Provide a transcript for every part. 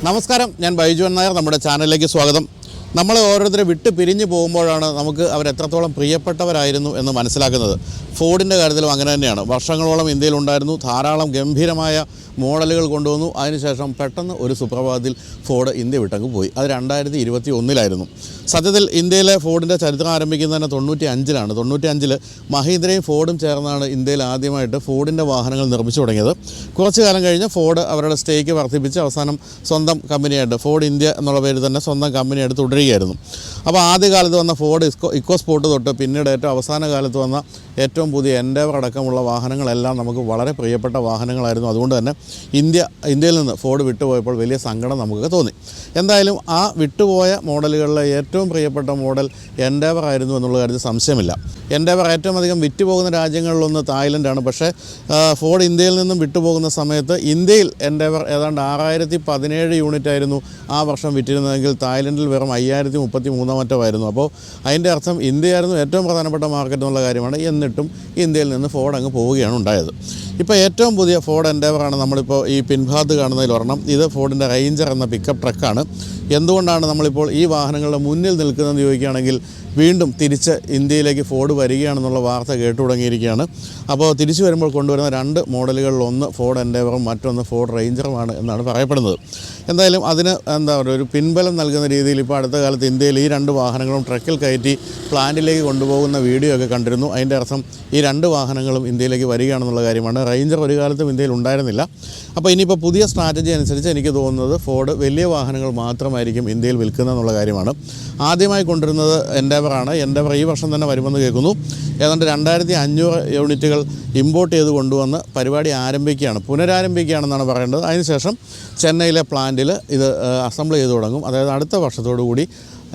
നമസ്കാരം, ഞാൻ ബൈജു നായർ. നമ്മുടെ ചാനലിലേക്ക് സ്വാഗതം. നമ്മൾ ഓരോരുത്തരെ വിട്ട് പിരിഞ്ഞു പോകുമ്പോഴാണ് നമുക്ക് അവരെത്രത്തോളം പ്രിയപ്പെട്ടവരായിരുന്നു എന്ന് മനസ്സിലാക്കുന്നത്. ഫോർഡിൻ്റെ കാര്യത്തിലും അങ്ങനെ തന്നെയാണ്. വർഷങ്ങളോളം ഇന്ത്യയിലുണ്ടായിരുന്നു, ധാരാളം ഗംഭീരമായ മോഡലുകൾ കൊണ്ടുവന്നു. അതിനുശേഷം പെട്ടെന്ന് ഒരു സുപ്രഭാതത്തിൽ ഫോർഡ് ഇന്ത്യ വിട്ടങ്ങ് പോയി. അത് 2021 സത്യത്തിൽ ഇന്ത്യയിലെ ഫോർഡിൻ്റെ ചരിത്രം ആരംഭിക്കുന്നതന്നെ 95-ലാണ്. 95 മഹീന്ദ്രയും ഫോർഡും ചേർന്നാണ് ഇന്ത്യയിൽ ആദ്യമായിട്ട് ഫോർഡിൻ്റെ വാഹനങ്ങൾ നിർമ്മിച്ചു തുടങ്ങിയത്. കുറച്ച് കാലം കഴിഞ്ഞ് ഫോർഡ് അവരുടെ സ്റ്റേക്ക് വർദ്ധിപ്പിച്ച് അവസാനം സ്വന്തം കമ്പനിയായിട്ട് ഫോർഡ് ഇന്ത്യ എന്നുള്ള പേര് തന്നെ സ്വന്തം കമ്പനിയായിട്ട് തുടരുകയായിരുന്നു. അപ്പോൾ ആദ്യകാലത്ത് വന്ന ഫോർഡ് ഇക്കോ സ്പോർട്ട് തൊട്ട് പിന്നീട് ഏറ്റവും അവസാന കാലത്ത് വന്ന ഏറ്റവും പുതിയ എൻഡേവർ അടക്കമുള്ള വാഹനങ്ങളെല്ലാം നമുക്ക് വളരെ പ്രിയപ്പെട്ട വാഹനങ്ങളായിരുന്നു. അതുകൊണ്ട് തന്നെ ഇന്ത്യയിൽ നിന്ന് ഫോർഡ് വിട്ടുപോയപ്പോൾ വലിയ സങ്കടം നമുക്ക് തോന്നി. എന്തായാലും ആ വിട്ടുപോയ മോഡലുകളിലെ ഏറ്റവും പ്രിയപ്പെട്ട മോഡൽ എൻഡേവർ ആയിരുന്നു എന്നുള്ള കാര്യത്തിൽ സംശയമില്ല. എൻഡേവർ ഏറ്റവും അധികം വിറ്റുപോകുന്ന രാജ്യങ്ങളിലൊന്ന് തായ്ലൻഡാണ്. പക്ഷേ ഫോർഡ് ഇന്ത്യയിൽ നിന്നും വിട്ടുപോകുന്ന സമയത്ത് ഇന്ത്യയിൽ എൻഡേവർ ഏതാണ്ട് 6017 യൂണിറ്റ് ആയിരുന്നു ആ വർഷം വിറ്റിരുന്നതെങ്കിൽ തായ്ലൻഡിൽ വെറും 5033 മറ്റോ ആയിരുന്നു. അപ്പോൾ അതിൻ്റെ അർത്ഥം ഇന്ത്യയായിരുന്നു ഏറ്റവും പ്രധാനപ്പെട്ട മാർക്കറ്റ് എന്നുള്ള കാര്യമാണ്. എന്നിട്ടും ഇന്ത്യയിൽ നിന്ന് ഫോർഡ് അങ്ങ് പോവുകയാണ് ഉണ്ടായത്. ഇപ്പോൾ ഏറ്റവും പുതിയ ഫോർഡ് എൻഡേവറാണ് നമ്മളിപ്പോൾ ഈ പിൻഭാഗത്ത് കാണുന്നതിൽ ഒരെണ്ണം. ഇത് ഫോർഡിൻ്റെ റേഞ്ചർ എന്ന പിക്കപ്പ് ട്രക്കാണ്. എന്തുകൊണ്ടാണ് നമ്മളിപ്പോൾ ഈ വാഹനങ്ങളുടെ മുന്നിൽ നിൽക്കുന്നതെന്ന് ചോദിക്കുകയാണെങ്കിൽ വീണ്ടും തിരിച്ച് ഇന്ത്യയിലേക്ക് ഫോർഡ് വരികയാണെന്നുള്ള വാർത്ത കേട്ടു തുടങ്ങിയിരിക്കുകയാണ്. അപ്പോൾ തിരിച്ചു വരുമ്പോൾ കൊണ്ടുവരുന്ന രണ്ട് മോഡലുകളിൽ ഒന്ന് ഫോർഡ് എൻഡേവറും മറ്റൊന്ന് ഫോർഡ് റേഞ്ചറുമാണ് എന്നാണ് പറയപ്പെടുന്നത്. എന്തായാലും അതിന് ഒരു പിൻബലം നൽകുന്ന രീതിയിൽ ഇപ്പോൾ അടുത്ത കാലത്ത് ഇന്ത്യയിൽ ഈ രണ്ട് വാഹനങ്ങളും ട്രക്കിൽ കയറ്റി പ്ലാന്റിലേക്ക് കൊണ്ടുപോകുന്ന വീഡിയോ ഒക്കെ കണ്ടിരുന്നു. അതിൻ്റെ അർത്ഥം ഈ രണ്ട് വാഹനങ്ങളും ഇന്ത്യയിലേക്ക് വരികയാണെന്നുള്ള കാര്യമാണ്. റേഞ്ചർ ഒരു കാലത്തും ഇന്ത്യയിൽ ഉണ്ടായിരുന്നില്ല. അപ്പോൾ ഇനിയിപ്പോൾ പുതിയ സ്ട്രാറ്റജി അനുസരിച്ച് എനിക്ക് തോന്നുന്നത് ഫോർഡ് വലിയ വാഹനങ്ങൾ മാത്രമായിരിക്കും ഇന്ത്യയിൽ വിൽക്കുന്നതെന്നുള്ള കാര്യമാണ്. ആദ്യമായി കൊണ്ടുവരുന്നത് എൻഡേവറാണ്. എൻഡേവർ ഈ വർഷം തന്നെ വരുമെന്ന് കേൾക്കുന്നു. ഏതാണ്ട് 2500 യൂണിറ്റുകൾ ഇമ്പോർട്ട് ചെയ്ത് കൊണ്ടുവന്ന് പരിപാടി പുനരാരംഭിക്കുകയാണെന്നാണ് പറയേണ്ടത്. അതിനുശേഷം ചെന്നൈയിലെ പ്ലാന്റിൽ ഇത് അസംബിൾ ചെയ്ത് തുടങ്ങും. അതായത് അടുത്ത വർഷത്തോടു കൂടി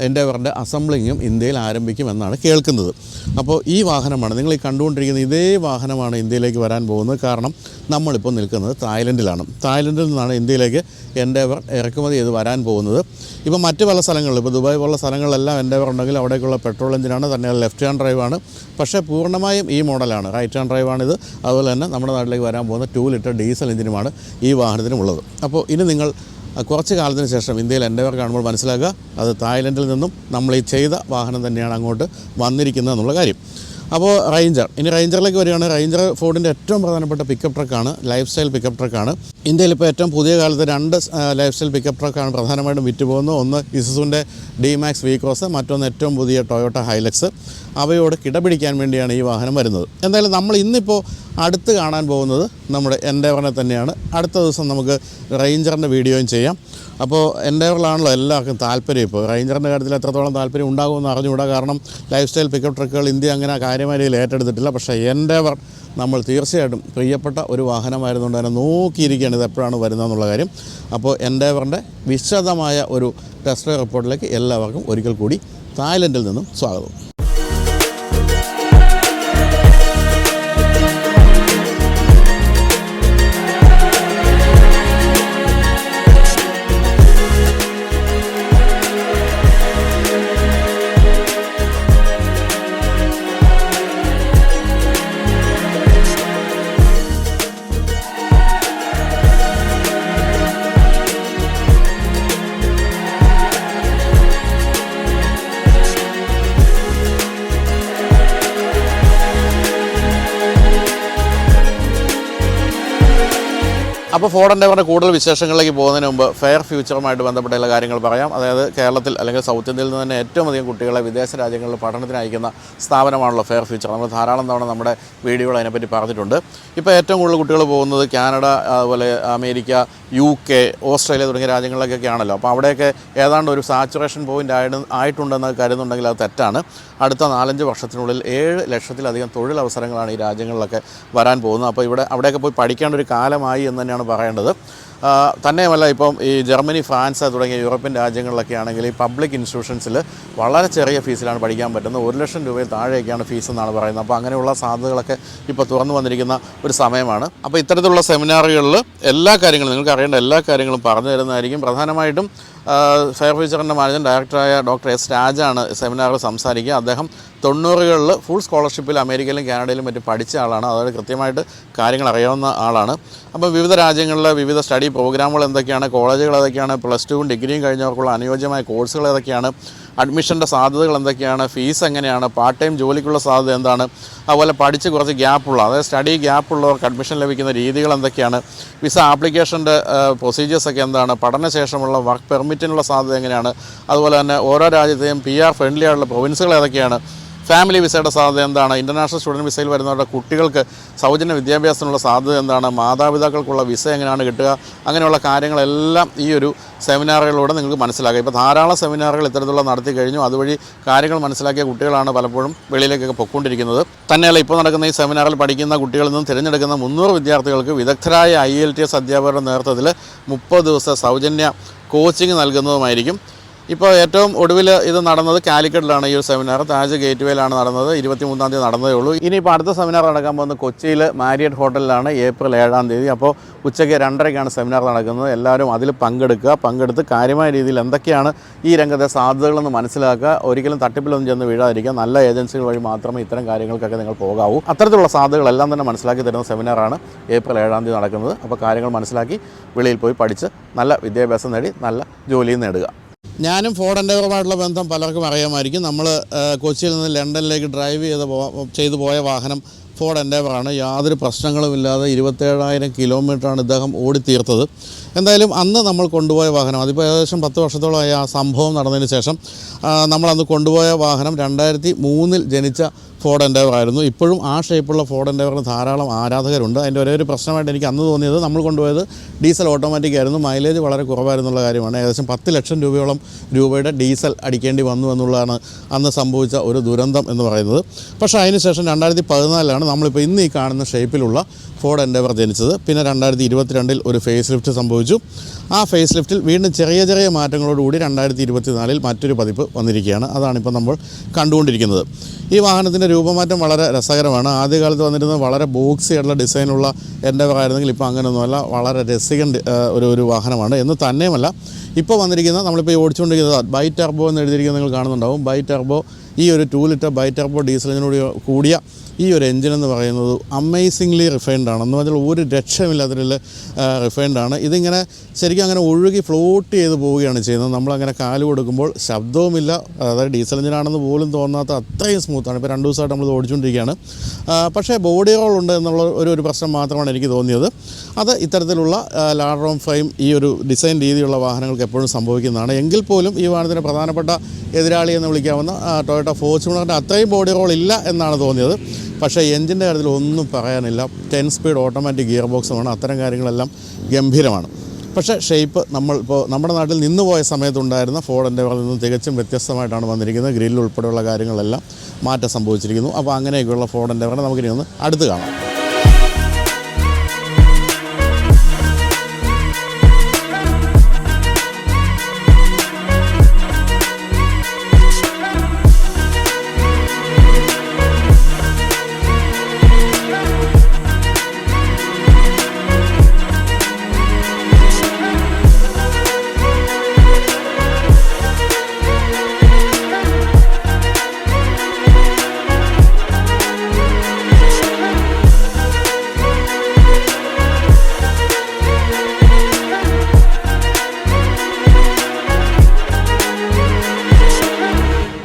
എൻഡേവറിൻ്റെ അസംബ്ലിങ്ങും ഇന്ത്യയിൽ ആരംഭിക്കുമെന്നാണ് കേൾക്കുന്നത്. അപ്പോൾ ഈ വാഹനമാണ് നിങ്ങൾ ഈ കണ്ടുകൊണ്ടിരിക്കുന്ന ഇതേ വാഹനമാണ് ഇന്ത്യയിലേക്ക് വരാൻ പോകുന്നത്. കാരണം നമ്മളിപ്പോൾ നിൽക്കുന്നത് തായ്ലൻഡിലാണ്. തായ്ലൻഡിൽ നിന്നാണ് ഇന്ത്യയിലേക്ക് എൻഡേവർ ഇറക്കുമതി ചെയ്ത് വരാൻ പോകുന്നത്. ഇപ്പോൾ മറ്റ് പല സ്ഥലങ്ങളിൽ, ഇപ്പോൾ ദുബായ് പോലുള്ള സ്ഥലങ്ങളിലെല്ലാം എൻഡേവർ ഉണ്ടെങ്കിൽ അവിടേക്കുള്ള പെട്രോൾ എഞ്ചിനാണ്, തന്നെ ലെഫ്റ്റ് ഹാൻഡ് ഡ്രൈവാണ്. പക്ഷേ പൂർണ്ണമായും ഈ മോഡലാണ്, റൈറ്റ് ഹാൻഡ് ഡ്രൈവാണിത്. അതുപോലെ തന്നെ നമ്മുടെ നാട്ടിലേക്ക് വരാൻ പോകുന്ന 2 ലിറ്റർ ഡീസൽ എഞ്ചിനുമാണ് ഈ വാഹനത്തിനുമുള്ളത്. അപ്പോൾ ഇനി നിങ്ങൾ കുറച്ച് കാലത്തിന് ശേഷം ഇന്ത്യയിൽ എൻഡേവർ കാണുമ്പോൾ മനസ്സിലാക്കുക അത് തായ്ലൻഡിൽ നിന്നും നമ്മൾ ഈ ചെയ്ത വാഹനം തന്നെയാണ് അങ്ങോട്ട് വന്നിരിക്കുന്നത് എന്നുള്ള കാര്യം. അപ്പോൾ റേഞ്ചറിലേക്ക് വരികയാണ്. റേഞ്ചർ ഫോർഡിൻ്റെ ഏറ്റവും പ്രധാനപ്പെട്ട പിക്കപ്പ് ട്രക്കാണ്, ലൈഫ് സ്റ്റൈൽ പിക്കപ്പ് ട്രക്കാണ്. ഇന്ത്യയിൽ ഇപ്പോൾ ഏറ്റവും പുതിയ കാലത്ത് 2 ലൈഫ് സ്റ്റൈൽ പിക്കപ്പ് ട്രക്കാണ് പ്രധാനമായിട്ടും വിറ്റുപോകുന്നത്. ഒന്ന് ഇസുസുവിൻ്റെ D-Max V-Cross, മറ്റൊന്ന് ഏറ്റവും പുതിയ ടൊയോട്ട ഹൈലക്സ്. അവയോട് കിടപിടിക്കാൻ വേണ്ടിയാണ് ഈ വാഹനം വരുന്നത്. എന്തായാലും നമ്മൾ ഇന്നിപ്പോൾ അടുത്ത് കാണാൻ പോകുന്നത് നമ്മുടെ എൻഡേവറിനെ തന്നെയാണ്. അടുത്ത ദിവസം നമുക്ക് റേഞ്ചറിൻ്റെ വീഡിയോയും ചെയ്യാം. അപ്പോൾ എൻഡേവറിലാണല്ലോ എല്ലാവർക്കും താല്പര്യം. ഇപ്പോൾ റേഞ്ചറിൻ്റെ കാര്യത്തിൽ എത്രത്തോളം താല്പര്യം ഉണ്ടാകുമെന്ന് അറിഞ്ഞുകൂടാ. കാരണം ലൈഫ് സ്റ്റൈൽ പിക്കപ്പ് ട്രക്കുകൾ ഇന്ത്യ അങ്ങനെ കാര്യമായ രീതിയിൽ ഏറ്റെടുത്തിട്ടില്ല. പക്ഷേ എൻഡേവർ നമ്മൾ തീർച്ചയായിട്ടും പ്രിയപ്പെട്ട ഒരു വാഹനമായിരുന്നുകൊണ്ട് തന്നെ നോക്കിയിരിക്കുകയാണ് ഇത് എപ്പോഴാണ് വരുന്നതെന്നുള്ള കാര്യം. അപ്പോൾ എൻഡേവറിൻ്റെ വിശദമായ ഒരു ടെസ്റ്റ് ഡ്രൈവ് റിപ്പോർട്ടിലേക്ക് എല്ലാവർക്കും ഒരിക്കൽ കൂടി തായ്ലൻഡിൽ നിന്നും സ്വാഗതം. അപ്പോൾ ഫോർഡ് എൻഡേവറിൻ്റെ കൂടുതൽ വിശേഷങ്ങളിലേക്ക് പോകുന്നതിന് മുമ്പ് ഫെയർ ഫ്യൂച്ചറുമായിട്ട് ബന്ധപ്പെട്ട എല്ലാ കാര്യങ്ങൾ പറയാം. അതായത് കേരളത്തിൽ അല്ലെങ്കിൽ സൗത്ത് ഇന്ത്യയിൽ നിന്ന് തന്നെ ഏറ്റവും അധികം കുട്ടികളെ വിദേശ രാജ്യങ്ങളിൽ പഠനത്തിന് അയക്കുന്ന സ്ഥാപനമാണല്ലോ ഫെയർ ഫ്യൂച്ചർ. നമ്മൾ ധാരാളം തവണ നമ്മുടെ വീഡിയോകൾ അതിനെപ്പറ്റി പറഞ്ഞിട്ടുണ്ട്. ഇപ്പോൾ ഏറ്റവും കൂടുതൽ കുട്ടികൾ പോകുന്നത് കാനഡ, അതുപോലെ അമേരിക്ക, UK, ഓസ്ട്രേലിയ തുടങ്ങിയ രാജ്യങ്ങളിലേക്കൊക്കെ ആണല്ലോ. അപ്പോൾ അവിടെയൊക്കെ ഏതാണ്ട് ഒരു സാച്ചുറേഷൻ പോയിൻ്റ് ആയിട്ടുണ്ടെന്ന് കരുതുന്നുണ്ടെങ്കിൽ അത് തെറ്റാണ്. അടുത്ത 4-5 വർഷത്തിനുള്ളിൽ 7 ലക്ഷത്തിലധികം തൊഴിലവസരങ്ങളാണ് ഈ രാജ്യങ്ങളിലൊക്കെ വരാൻ പോകുന്നത്. അപ്പോൾ അവിടെയൊക്കെ പോയി പഠിക്കേണ്ട ഒരു കാലമായി എന്ന് തന്നെയാണ് പറയേണ്ടത്. തന്നെയുമല്ല, ഇപ്പം ഈ ജർമ്മനി, ഫ്രാൻസ് തുടങ്ങിയ യൂറോപ്യൻ രാജ്യങ്ങളിലൊക്കെ ആണെങ്കിൽ ഈ പബ്ലിക് ഇൻസ്റ്റിറ്റ്യൂഷൻസിൽ വളരെ ചെറിയ ഫീസിലാണ് പഠിക്കാൻ പറ്റുന്നത്. 1 ലക്ഷം രൂപയിൽ താഴെയൊക്കെയാണ് ഫീസ് എന്നാണ് പറയുന്നത്. അപ്പോൾ അങ്ങനെയുള്ള സാധ്യതകളൊക്കെ ഇപ്പോൾ തുറന്നു വന്നിരിക്കുന്ന ഒരു സമയമാണ്. അപ്പോൾ ഇത്തരത്തിലുള്ള സെമിനാറുകളിൽ എല്ലാ കാര്യങ്ങളും നിങ്ങൾക്ക് അറിയേണ്ട എല്ലാ കാര്യങ്ങളും പറഞ്ഞു തരുന്നതായിരിക്കും. പ്രധാനമായിട്ടും ഫെയർ ഫ്യൂച്ചറിൻ്റെ മാനേജിംഗ് ഡയറക്ടറായ ഡോക്ടർ S. രാജാണ് സെമിനാറിൽ സംസാരിക്കുക. അദ്ദേഹം 90കളിൽ ഫുൾ സ്കോളർഷിപ്പിൽ അമേരിക്കയിലും കാനഡയിലും മറ്റും പഠിച്ച ആളാണ്. അതായത് കൃത്യമായിട്ട് കാര്യങ്ങൾ അറിയാവുന്ന ആളാണ്. അപ്പോൾ വിവിധ രാജ്യങ്ങളിലെ വിവിധ സ്റ്റഡി പ്രോഗ്രാമുകൾ എന്തൊക്കെയാണ്, കോളേജുകൾ ഏതൊക്കെയാണ്, +2 ഡിഗ്രിയും കഴിഞ്ഞവർക്കുള്ള അനുയോജ്യമായ കോഴ്സുകൾ ഏതൊക്കെയാണ്, അഡ്മിഷൻ്റെ സാധ്യതകൾ എന്തൊക്കെയാണ്, ഫീസ് എങ്ങനെയാണ്, പാർട്ട് ടൈം ജോലിക്കുള്ള സാധ്യത എന്താണ്, അതുപോലെ പഠിച്ച് കുറച്ച് ഗ്യാപ്പുള്ള, അതായത് സ്റ്റഡി ഗ്യാപ്പുള്ളവർക്ക് അഡ്മിഷൻ ലഭിക്കുന്ന രീതികൾ എന്തൊക്കെയാണ്, വിസ ആപ്ലിക്കേഷൻ്റെ പ്രൊസീജിയേഴ്സൊക്കെ എന്താണ്, പഠനശേഷമുള്ള വർക്ക് പെർമിറ്റിനുള്ള സാധ്യത എങ്ങനെയാണ്, അതുപോലെ തന്നെ ഓരോ രാജ്യത്തെയും PR ഫ്രണ്ട്ലി ആയിട്ടുള്ള പ്രൊവിൻസുകൾ ഏതൊക്കെയാണ്, ഫാമിലി വിസയുടെ സാധ്യത എന്താണ്, ഇൻ്റർനാഷണൽ സ്റ്റുഡൻറ്റ് വിസയിൽ വരുന്നവരുടെ കുട്ടികൾക്ക് സൗജന്യ വിദ്യാഭ്യാസത്തിനുള്ള സാധ്യത എന്താണ്, മാതാപിതാക്കൾക്കുള്ള വിസ എങ്ങനെയാണ് കിട്ടുക, അങ്ങനെയുള്ള കാര്യങ്ങളെല്ലാം ഈ ഒരു സെമിനാറുകളിലൂടെ നിങ്ങൾക്ക് മനസ്സിലാക്കുക. ഇപ്പോൾ ധാരാളം സെമിനാറുകൾ ഇത്തരത്തിലുള്ള നടത്തി കഴിഞ്ഞു. അതുവഴി കാര്യങ്ങൾ മനസ്സിലാക്കിയ കുട്ടികളാണ് പലപ്പോഴും വെളിയിലേക്കൊക്കെ പൊയ്ക്കൊണ്ടിരിക്കുന്നത്. തന്നെയല്ല, ഇപ്പോൾ നടക്കുന്ന ഈ സെമിനാറിൽ പഠിക്കുന്ന കുട്ടികളിൽ നിന്നും തിരഞ്ഞെടുക്കുന്ന 300 വിദ്യാർത്ഥികൾക്ക് വിദഗ്ധരായ IELTS അധ്യാപകരുടെ നേതൃത്വത്തിൽ 30 ദിവസത്തെ സൗജന്യ കോച്ചിങ് നൽകുന്നതുമായിരിക്കും. ഇപ്പോൾ ഏറ്റവും ഒടുവിൽ ഇത് നടന്നത് കാലിക്കറ്റിലാണ്. ഈ ഒരു സെമിനാർ താജ് ഗേറ്റ്വേയിലാണ് നടന്നത്. 23-ാം തീയതി നടന്നതേ ഉള്ളൂ. ഇനിയിപ്പോൾ അടുത്ത സെമിനാർ നടക്കാൻ പോകുന്നത് കൊച്ചിയിൽ മാരിയറ്റ് ഹോട്ടലിലാണ് ഏപ്രിൽ 7-ാം തീയതി. അപ്പോൾ ഉച്ചയ്ക്ക് 2:30-ക്കാണ് സെമിനാർ നടക്കുന്നത്. എല്ലാവരും അതിൽ പങ്കെടുത്ത് കാര്യമായ രീതിയിൽ എന്തൊക്കെയാണ് ഈ രംഗത്തെ സാധ്യതകളെന്ന് മനസ്സിലാക്കുക. ഒരിക്കലും തട്ടിപ്പിലൊന്നും ചെന്ന് വീഴാതിരിക്കുക. നല്ല ഏജൻസികൾ വഴി മാത്രമേ ഇത്തരം കാര്യങ്ങൾക്കൊക്കെ നിങ്ങൾ പോകാവൂ. അത്തരത്തിലുള്ള സാധ്യതകളെല്ലാം തന്നെ മനസ്സിലാക്കി തരുന്ന സെമിനാറാണ് ഏപ്രിൽ 7-ാം തീയതി നടക്കുന്നത്. അപ്പോൾ കാര്യങ്ങൾ മനസ്സിലാക്കി വെളിയിൽ പോയി പഠിച്ച് നല്ല വിദ്യാഭ്യാസം നേടി നല്ല ജോലിയും നേടുക. ഞാനും ഫോർഡ് എൻഡേവറുമായിട്ടുള്ള ബന്ധം പലർക്കും അറിയാമായിരിക്കും. നമ്മൾ കൊച്ചിയിൽ നിന്ന് ലണ്ടനിലേക്ക് ഡ്രൈവ് ചെയ്ത് പോയ വാഹനം ഫോർഡ് എൻഡേവറാണ്. യാതൊരു പ്രശ്നങ്ങളുമില്ലാതെ 27,000 കിലോമീറ്ററാണ് ഇദ്ദേഹം ഓടിത്തീർത്തത്. എന്തായാലും അന്ന് നമ്മൾ കൊണ്ടുപോയ വാഹനം, അതിപ്പോൾ ഏകദേശം 10 വർഷത്തോളമായി ആ സംഭവം നടന്നതിന് ശേഷം നമ്മളന്ന് കൊണ്ടുപോയ വാഹനം 2003-ൽ ജനിച്ച ഫോർഡ് എൻഡേവർ ആയിരുന്നു. ഇപ്പോഴും ആ ഷേപ്പുള്ള ഫോർഡ് എൻഡേവറിന് ധാരാളം ആരാധകരുണ്ട്. അതിൻ്റെ ഒരേ ഒരു പ്രശ്നമായിട്ട് എനിക്ക് അന്ന് തോന്നിയത്, നമ്മൾ കൊണ്ടുപോയത് ഡീസൽ ഓട്ടോമാറ്റിക് ആയിരുന്നു, മൈലേജ് വളരെ കുറവായിരുന്നുള്ള കാര്യമാണ്. ഏകദേശം 10 ലക്ഷം രൂപയുടെ ഡീസൽ അടിക്കേണ്ടി വന്നു എന്നുള്ളതാണ് അന്ന് സംഭവിച്ച ഒരു ദുരന്തം എന്ന് പറയുന്നത്. പക്ഷേ അതിനുശേഷം 2014-ലാണ് നമ്മളിപ്പോൾ ഇന്ന് ഈ കാണുന്ന ഷേപ്പിലുള്ള ഫോർഡ് എൻഡേവർ ജനിച്ചത്. പിന്നെ 2022-ൽ ഒരു ഫേസ് ലിഫ്റ്റ് സംഭവിച്ചു. ആ ഫേസ് ലിഫ്റ്റിൽ വീണ്ടും ചെറിയ മാറ്റങ്ങളോടുകൂടി 2024-ൽ മറ്റൊരു പതിപ്പ് വന്നിരിക്കുകയാണ്. അതാണിപ്പോൾ നമ്മൾ കണ്ടുകൊണ്ടിരിക്കുന്നത്. ഈ വാഹനത്തിൻ്റെ രൂപമാറ്റം വളരെ രസകരമാണ്. ആദ്യകാലത്ത് വന്നിരുന്നത് വളരെ ബോക്സി ആയിട്ടുള്ള ഡിസൈനുള്ള എൻഡേവർ ആയിരുന്നെങ്കിൽ ഇപ്പോൾ അങ്ങനെയൊന്നുമല്ല, വളരെ രസികൻ ഒരു വാഹനമാണ്. എന്ന് തന്നെയുമല്ല, ഇപ്പോൾ വന്നിരിക്കുന്ന നമ്മളിപ്പോൾ ഈ ഓടിച്ചുകൊണ്ടിരിക്കുന്നത് ബൈ ടർബോ എന്ന് എഴുതിയിരിക്കുന്നത് നിങ്ങൾ കാണുന്നുണ്ടാവും. ബൈ ടർബോ, ഈ ഒരു 2 ലിറ്റർ ബൈ ടർബോ ഡീസലിനോട് കൂടിയ ഈ ഒരു എൻജിൻ എന്ന് പറയുന്നത് അമേസിംഗ്ലി റിഫൈൻഡ് ആണ്. എന്ന് പറഞ്ഞാൽ ഒരു രക്ഷമില്ലാത്തതിൽ റിഫൈൻഡ് ആണ്. ഇതിങ്ങനെ ശരിക്കും അങ്ങനെ ഒഴുകി ഫ്ലോട്ട് ചെയ്ത് പോവുകയാണ് ചെയ്യുന്നത്. നമ്മളങ്ങനെ കാല് കൊടുക്കുമ്പോൾ ശബ്ദവുമില്ല, അതായത് ഡീസൽ എഞ്ചിനാണെന്ന് പോലും തോന്നാത്ത അത്രയും സ്മൂത്താണ്. ഇപ്പോൾ 2 ദിവസമായിട്ട് നമ്മൾ ഓടിച്ചുകൊണ്ടിരിക്കുകയാണ്. പക്ഷേ ബോഡി റോൾ ഉണ്ട് എന്നുള്ള ഒരു പ്രശ്നം മാത്രമാണ് എനിക്ക് തോന്നിയത്. അത് ഇത്തരത്തിലുള്ള ലാഡർ ഓൺ ഫ്രെയിം ഈ ഒരു ഡിസൈൻ രീതിയുള്ള വാഹനങ്ങൾക്ക് എപ്പോഴും സംഭവിക്കുന്നതാണ്. എങ്കിൽ പോലും ഈ വാഹനത്തിന് പ്രധാനപ്പെട്ട എതിരാളി എന്ന് വിളിക്കാവുന്ന ടൊയോട്ട ഫോർച്യൂണറിൻ്റെ അത്രയും ബോഡി റോൾ ഇല്ല എന്നാണ് തോന്നിയത്. പക്ഷേ എൻജിൻ്റെ കാര്യത്തിൽ ഒന്നും പറയാനില്ല. 10 സ്പീഡ് ഓട്ടോമാറ്റിക് ഗിയർ ബോക്സുമാണ്. അത്തരം കാര്യങ്ങളെല്ലാം ഗംഭീരമാണ്. പക്ഷേ ഷേപ്പ് നമ്മളിപ്പോൾ നമ്മുടെ നാട്ടിൽ നിന്ന് പോയ സമയത്തുണ്ടായിരുന്ന ഫോർഡ് എൻഡേവറിൽ നിന്ന് തികച്ചും വ്യത്യസ്തമായിട്ടാണ് വന്നിരിക്കുന്നത്. ഗ്രില്ല് ഉൾപ്പെടെയുള്ള കാര്യങ്ങളെല്ലാം മാറ്റം സംഭവിച്ചിരിക്കുന്നു. അപ്പോൾ അങ്ങനെയൊക്കെയുള്ള ഫോർഡ് എൻഡേവറിനെ നമുക്കിനി ഒന്ന് അടുത്ത് കാണാം.